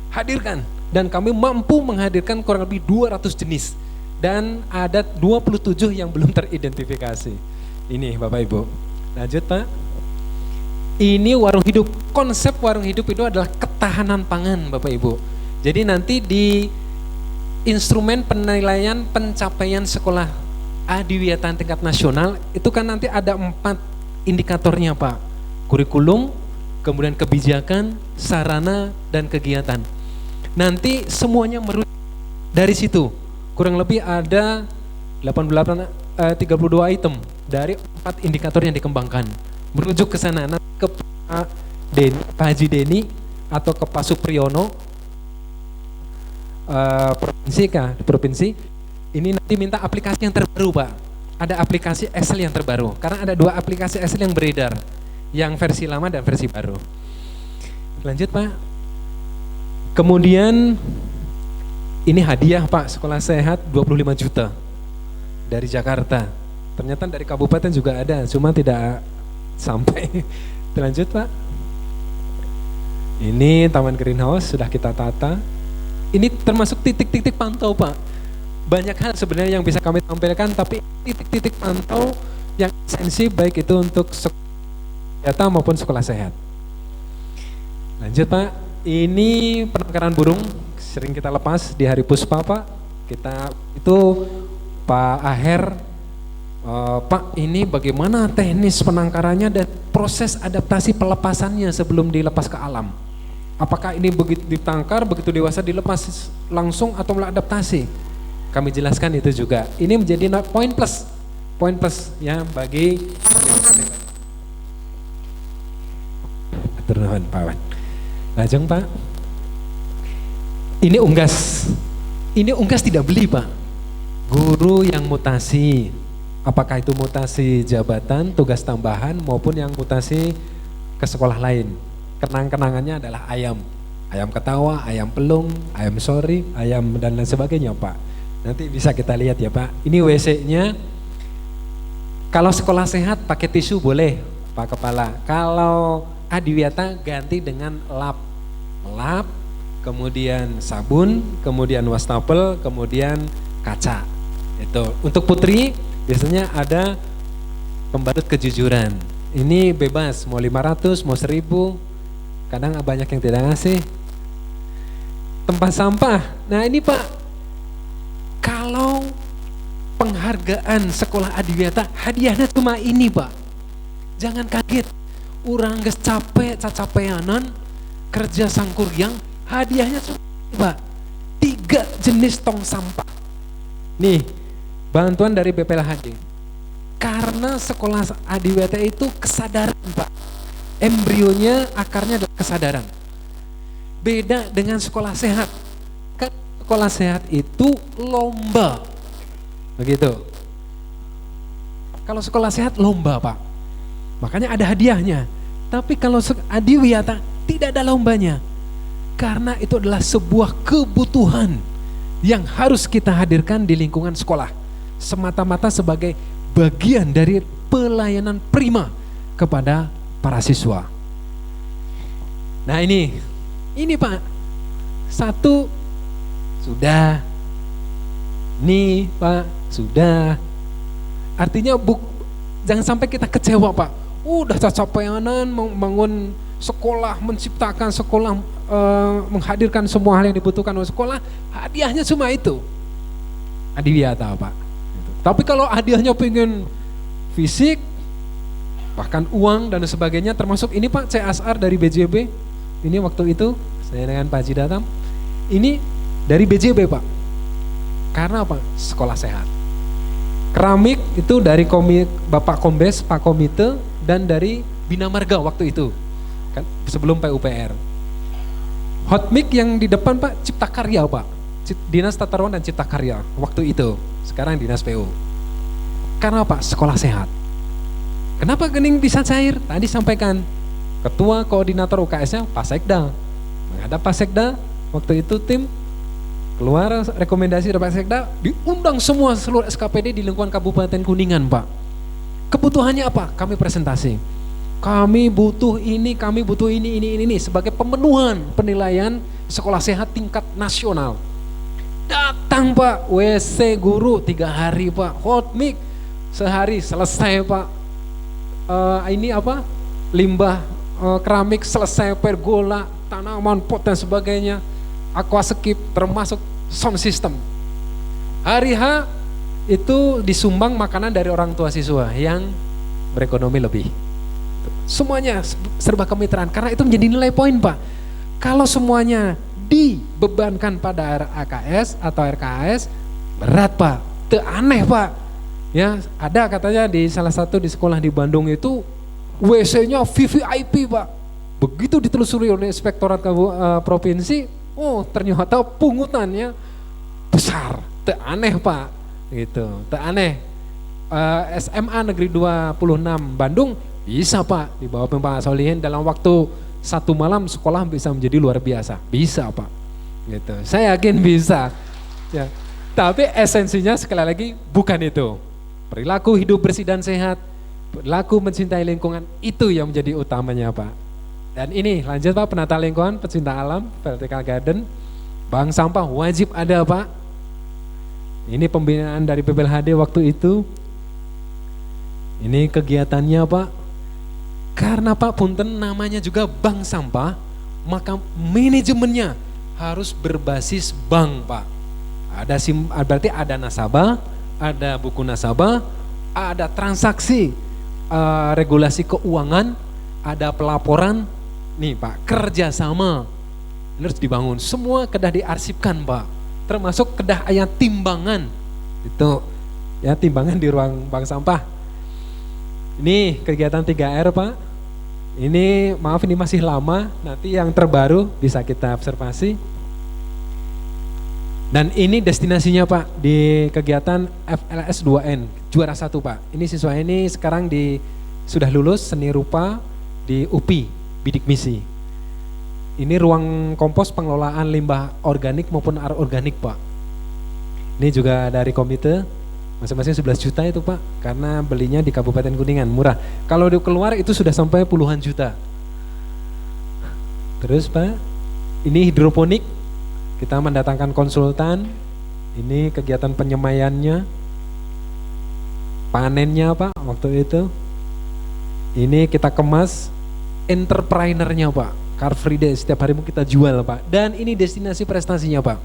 Hadirkan, dan kami mampu menghadirkan kurang lebih 200 jenis. Dan ada 27 yang belum teridentifikasi. Ini Bapak Ibu. Lanjut Pak. Ini warung hidup. Konsep warung hidup itu adalah ketahanan pangan Bapak Ibu. Jadi nanti di instrumen penilaian pencapaian sekolah adiwiyata tingkat nasional itu kan nanti ada 4 indikatornya Pak. Kurikulum, kemudian kebijakan, sarana, dan kegiatan. Nanti semuanya merujuk dari situ. Kurang lebih ada 32 item dari 4 indikator yang dikembangkan. Merujuk ke sana, nanti ke Pak Haji Deni atau ke Pak Supriyono, provinsi, ini nanti minta aplikasi yang terbaru Pak. Ada aplikasi Excel yang terbaru, karena ada 2 aplikasi Excel yang beredar, yang versi lama dan versi baru. Lanjut Pak. Kemudian ini hadiah Pak, sekolah sehat 25 juta dari Jakarta. Ternyata dari kabupaten juga ada, cuma tidak sampai. Lanjut Pak. Ini taman greenhouse sudah kita tata. Ini termasuk titik-titik pantau Pak. Banyak hal sebenarnya yang bisa kami tampilkan, tapi titik-titik pantau yang esensi baik itu untuk sekolah maupun sekolah sehat. Lanjut Pak. Ini penangkaran burung sering kita lepas di hari Puspa Pak. Kita itu Pak Aher, Pak ini bagaimana teknis penangkarannya dan proses adaptasi pelepasannya sebelum dilepas ke alam. Apakah ini begitu ditangkar, begitu dewasa dilepas langsung atau melalui adaptasi? Kami jelaskan itu juga. Ini menjadi poin plus ya bagi atur nuhun Pak Wan. Lajeng Pak. Ini unggas. Ini unggas tidak beli Pak. Guru yang mutasi, apakah itu mutasi jabatan, tugas tambahan maupun yang mutasi ke sekolah lain. Kenang-kenangannya adalah ayam. Ayam ketawa, ayam pelung, ayam sorry, ayam dan lain sebagainya Pak. Nanti bisa kita lihat ya Pak. Ini WC-nya. Kalau sekolah sehat pakai tisu boleh Pak Kepala. Kalau adiwiyata ganti dengan lap. Lap, kemudian sabun, kemudian wastafel, kemudian kaca. Itu. Untuk putri biasanya ada pembalut kejujuran. Ini bebas, mau 500, mau 1000. Kadang banyak yang tidak ngasih. Tempat sampah. Nah ini Pak, kalau penghargaan sekolah adiwiyata hadiahnya cuma ini Pak. Jangan kaget. Urang geus capek, cacapeanan, kerja sangkuryang, hadiahnya cuma ini, Pak. 3 jenis tong sampah. Nih, bantuan dari BPLHD. Karena sekolah adiwiyata itu kesadaran Pak. Embrionya, akarnya adalah kesadaran. Beda dengan sekolah sehat. Kan sekolah sehat itu lomba. Begitu. Kalau sekolah sehat lomba Pak. Makanya ada hadiahnya. Tapi kalau adiwiyata tidak ada lombanya. Karena itu adalah sebuah kebutuhan yang harus kita hadirkan di lingkungan sekolah. Semata-mata sebagai bagian dari pelayanan prima kepada para siswa. Nah ini Pak, 1 sudah, nih Pak sudah. Artinya jangan sampai kita kecewa Pak. Udah cacapeanan membangun sekolah, menciptakan sekolah, menghadirkan semua hal yang dibutuhkan oleh sekolah, hadiahnya cuma itu. Adiwiyata Pak. Tapi kalau hadiahnya pengen fisik, bahkan uang dan sebagainya, termasuk ini Pak CSR dari BJB. Ini waktu itu saya dengan Pak Haji datang. Ini dari BJB Pak. Karena apa? Sekolah sehat. Keramik itu dari Bapak Kombes, Pak Komite, dan dari Bina Marga waktu itu. Kan sebelum PUPR. Hot mic yang di depan Pak Cipta Karya Pak. Dinas Tata Ruang dan Cipta Karya waktu itu. Sekarang Dinas PU. Karena apa? Sekolah sehat. Kenapa gening bisa cair? Tadi sampaikan Ketua Koordinator UKS-nya Pak Sekda. Menghadap Pak Sekda, waktu itu tim keluar rekomendasi dari Pak Sekda, diundang semua seluruh SKPD di lingkungan Kabupaten Kuningan Pak. Kebutuhannya apa? Kami presentasi. Kami butuh ini sebagai pemenuhan penilaian sekolah sehat tingkat nasional. Datang Pak, WC guru 3 hari Pak, hot mic sehari selesai Pak. Limbah keramik selesai, pergola, tanaman, pot dan sebagainya, aquascape termasuk sound system. Hari H itu disumbang makanan dari orang tua siswa yang berekonomi lebih. Semuanya serba kemitraan karena itu menjadi nilai poin Pak. Kalau semuanya dibebankan pada RAKS atau RKAS berat Pak, aneh Pak. Ya, ada katanya di salah satu di sekolah di Bandung itu WC-nya VVIP Pak. Begitu ditelusuri oleh Inspektorat Provinsi, oh ternyata pungutannya besar. Aneh Pak, gitu. Aneh. SMA Negeri 26 Bandung bisa Pak di bawah Pak Solihin dalam waktu 1 malam sekolah bisa menjadi luar biasa. Bisa Pak, gitu. Saya yakin bisa. Ya. Tapi esensinya sekali lagi bukan itu. Perilaku hidup bersih dan sehat, perilaku mencintai lingkungan, itu yang menjadi utamanya Pak. Dan ini lanjut Pak, penata lingkungan, pecinta alam, vertical garden, bank sampah wajib ada Pak. Ini pembinaan dari BPLHD waktu itu. Ini kegiatannya Pak. Karena Pak punten namanya juga bank sampah, maka manajemennya harus berbasis bank Pak. Berarti ada nasabah, ada buku nasabah, ada transaksi, regulasi keuangan, ada pelaporan. Nih Pak, kerjasama harus dibangun. Semua kedah diarsipkan Pak, termasuk kedah ayat timbangan. Itu ya, timbangan di ruang bank sampah. Ini kegiatan 3R Pak. Ini maaf ini masih lama, nanti yang terbaru bisa kita observasi. Dan ini destinasinya Pak di kegiatan FLS 2N, juara 1 Pak. Ini siswa ini sekarang sudah lulus seni rupa di UPI, Bidik Misi. Ini ruang kompos pengelolaan limbah organik maupun anorganik Pak. Ini juga dari komite, masing-masing 11 juta itu Pak, karena belinya di Kabupaten Kuningan, murah. Kalau di keluar itu sudah sampai puluhan juta. Terus Pak, ini hidroponik, kita mendatangkan konsultan, ini kegiatan penyemaiannya, panennya Pak waktu itu. Ini kita kemas, entrepreneurnya Pak, Car Free Day, setiap hari kita jual Pak. Dan ini destinasi prestasinya Pak.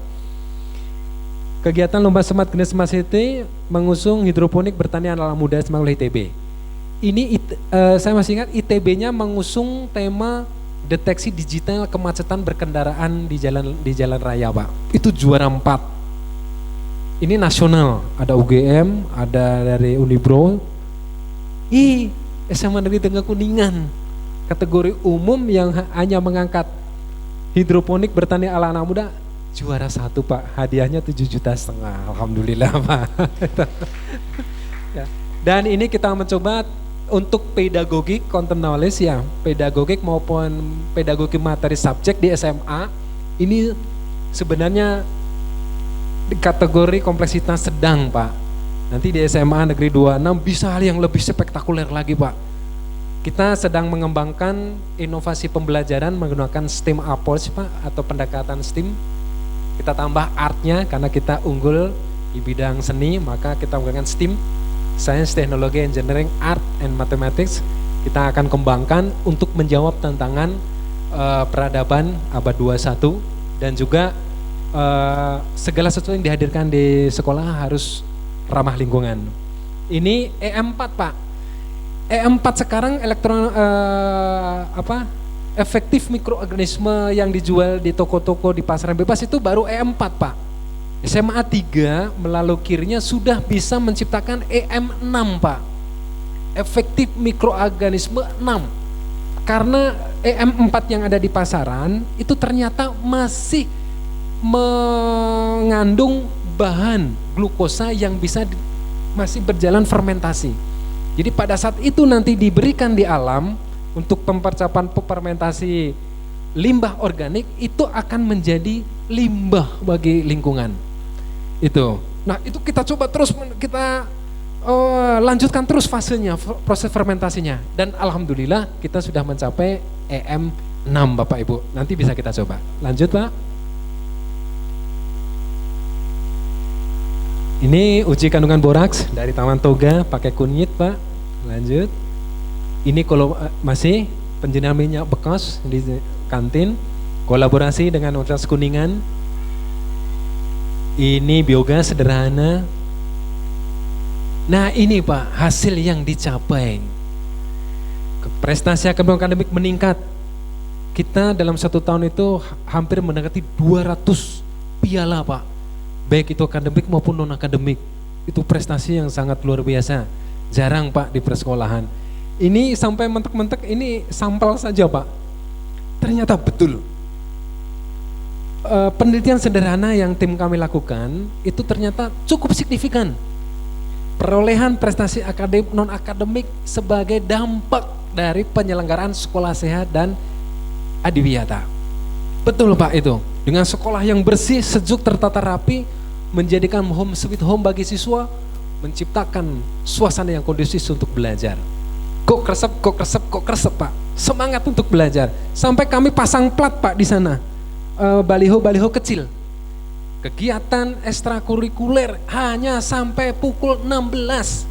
Kegiatan Lomba Semat Genis Smart City mengusung hidroponik bertanian ala muda oleh ITB. Ini saya masih ingat ITB-nya mengusung tema deteksi digital kemacetan berkendaraan di jalan raya Pak. Itu juara 4. Ini nasional, ada UGM, ada dari Unibro. SMA Negeri Tengah Kuningan. Kategori umum yang hanya mengangkat hidroponik bertanian ala anak muda. Juara 1 Pak, hadiahnya 7,5 juta. Alhamdulillah Pak. Ya. Dan ini kita mencoba untuk pedagogik, content knowledge ya, pedagogik maupun pedagogi materi subjek di SMA. Ini sebenarnya di kategori kompleksitas sedang Pak. Nanti di SMA Negeri 26 bisa hal yang lebih spektakuler lagi Pak. Kita sedang mengembangkan inovasi pembelajaran menggunakan STEM approach Pak, atau pendekatan STEM. Kita tambah artnya karena kita unggul di bidang seni, maka kita menggunakan STEAM, Science, Technology, Engineering, Art, and Mathematics. Kita akan kembangkan untuk menjawab tantangan peradaban abad 21 dan juga segala sesuatu yang dihadirkan di sekolah harus ramah lingkungan. Ini E4 Pak. E4 sekarang efektif mikroorganisme yang dijual di toko-toko di pasaran bebas itu baru E4 Pak. SMA 3 melalui KIR-nya sudah bisa menciptakan EM6 Pak. Efektif mikroorganisme 6. Karena EM4 yang ada di pasaran itu ternyata masih mengandung bahan glukosa yang bisa masih berjalan fermentasi. Jadi pada saat itu nanti diberikan di alam untuk mempercepat fermentasi limbah organik, itu akan menjadi limbah bagi lingkungan. Itu. Nah, itu kita coba terus kita lanjutkan terus fasenya, proses fermentasinya, dan alhamdulillah kita sudah mencapai EM6 Bapak Ibu. Nanti bisa kita coba. Lanjut Pak. Ini uji kandungan boraks dari Taman Toga pakai kunyit Pak. Lanjut. Ini kalau masih penjenengan minyak bekas di kantin, kolaborasi dengan Universitas Kuningan. Ini biogas sederhana. Nah ini Pak, hasil yang dicapai. Prestasi akademik meningkat. Kita dalam 1 tahun itu hampir mendekati 200 piala Pak. Baik itu akademik maupun non akademik. Itu prestasi yang sangat luar biasa. Jarang Pak di persekolahan. Ini sampai mentek-mentek, ini sampel saja Pak. Ternyata betul. Penelitian sederhana yang tim kami lakukan itu ternyata cukup signifikan. Perolehan prestasi akademik non akademik sebagai dampak dari penyelenggaraan sekolah sehat dan adiwiyata. Betul Pak itu. Dengan sekolah yang bersih, sejuk, tertata rapi, menjadikan home sweet home bagi siswa, menciptakan suasana yang kondusif untuk belajar. Kok kresep Pak, semangat untuk belajar. Sampai kami pasang plat Pak di sana, baliho-baliho kecil. Kegiatan ekstrakurikuler hanya sampai pukul 16.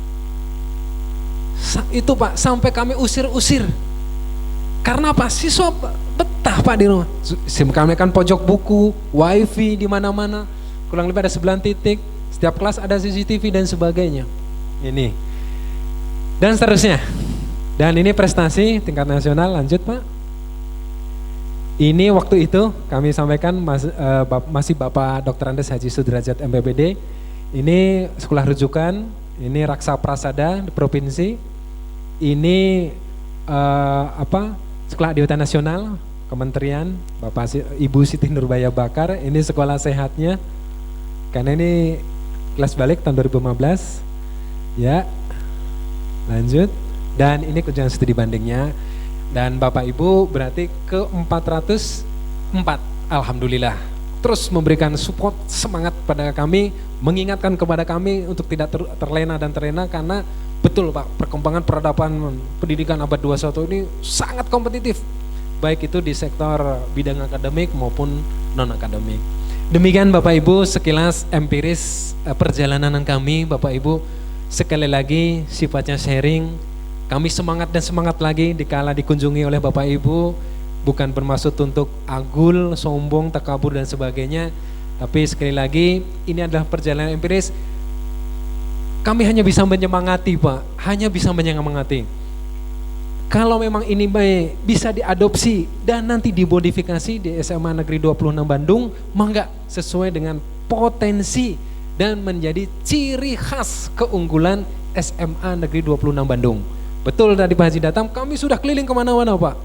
Itu Pak, sampai kami usir-usir. Karena apa? Siswa betah Pak di rumah. Kami kan pojok buku, wifi di mana-mana. Kurang lebih ada 9 titik. Setiap kelas ada CCTV dan sebagainya. Ini. Dan seterusnya. Dan ini prestasi tingkat nasional. Lanjut Pak. Ini waktu itu kami sampaikan masih Bapak Dr. Andes Haji Sudrajat MPBD. Ini sekolah rujukan. Ini Raksa Prasada di provinsi. Ini sekolah adiwiyata nasional kementerian Bapak Ibu Siti Nurbaya Bakar. Ini sekolah sehatnya. Karena ini kelas balik tahun 2015. Ya. Lanjut. Dan ini kunjungan studi bandingnya. Dan Bapak Ibu berarti ke 404, alhamdulillah. Terus memberikan support, semangat pada kami, mengingatkan kepada kami untuk tidak terlena dan terlena, karena betul Pak, perkembangan peradaban pendidikan abad 21 ini sangat kompetitif, baik itu di sektor bidang akademik maupun non-akademik. Demikian Bapak Ibu sekilas empiris perjalanan kami Bapak Ibu. Sekali lagi sifatnya sharing. Kami semangat dan semangat lagi dikala dikunjungi oleh Bapak Ibu, bukan bermaksud untuk agul, sombong, takabur dan sebagainya. Tapi sekali lagi ini adalah perjalanan empiris. Kami hanya bisa menyemangati Pak, hanya bisa menyemangati. Kalau memang ini baik, bisa diadopsi dan nanti dimodifikasi di SMA Negeri 26 Bandung, mangga sesuai dengan potensi dan menjadi ciri khas keunggulan SMA Negeri 26 Bandung. Betul tadi Pak Haji datang, kami sudah keliling kemana-mana Pak.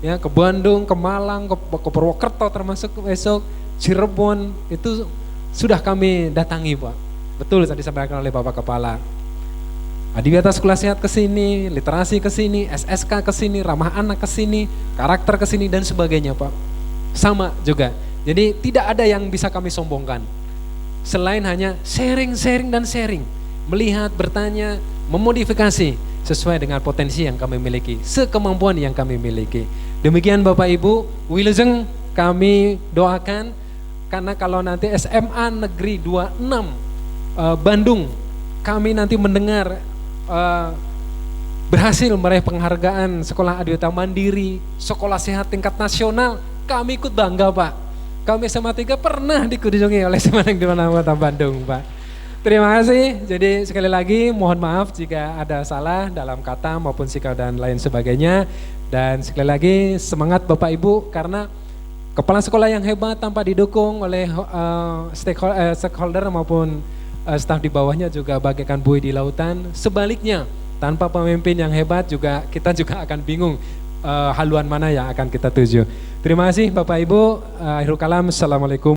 Ya, ke Bandung, ke Malang, ke Purwokerto termasuk besok, Cirebon, itu sudah kami datangi Pak. Betul tadi disampaikan oleh Bapak Kepala. Adiwiyata Sekolah Sehat ke sini, literasi ke sini, SSK ke sini, ramah anak ke sini, karakter ke sini dan sebagainya Pak. Sama juga. Jadi tidak ada yang bisa kami sombongkan. Selain hanya sharing dan sharing. Melihat, bertanya, memodifikasi sesuai dengan potensi yang kami miliki, sekemampuan yang kami miliki. Demikian Bapak Ibu, wilujeng kami doakan, karena kalau nanti SMA Negeri 26 Bandung, kami nanti mendengar berhasil meraih penghargaan sekolah adiwiyata mandiri, sekolah sehat tingkat nasional, kami ikut bangga Pak. Kami SMA 3 pernah dikunjungi oleh SMA Negeri 26 Bandung Pak. Terima kasih. Jadi sekali lagi mohon maaf jika ada salah dalam kata maupun sikap dan lain sebagainya. Dan sekali lagi semangat Bapak Ibu, karena kepala sekolah yang hebat tanpa didukung oleh stakeholder maupun staf di bawahnya juga bagaikan buih di lautan. Sebaliknya, tanpa pemimpin yang hebat juga kita juga akan bingung haluan mana yang akan kita tuju. Terima kasih Bapak Ibu. Akhirul kalam, assalamualaikum.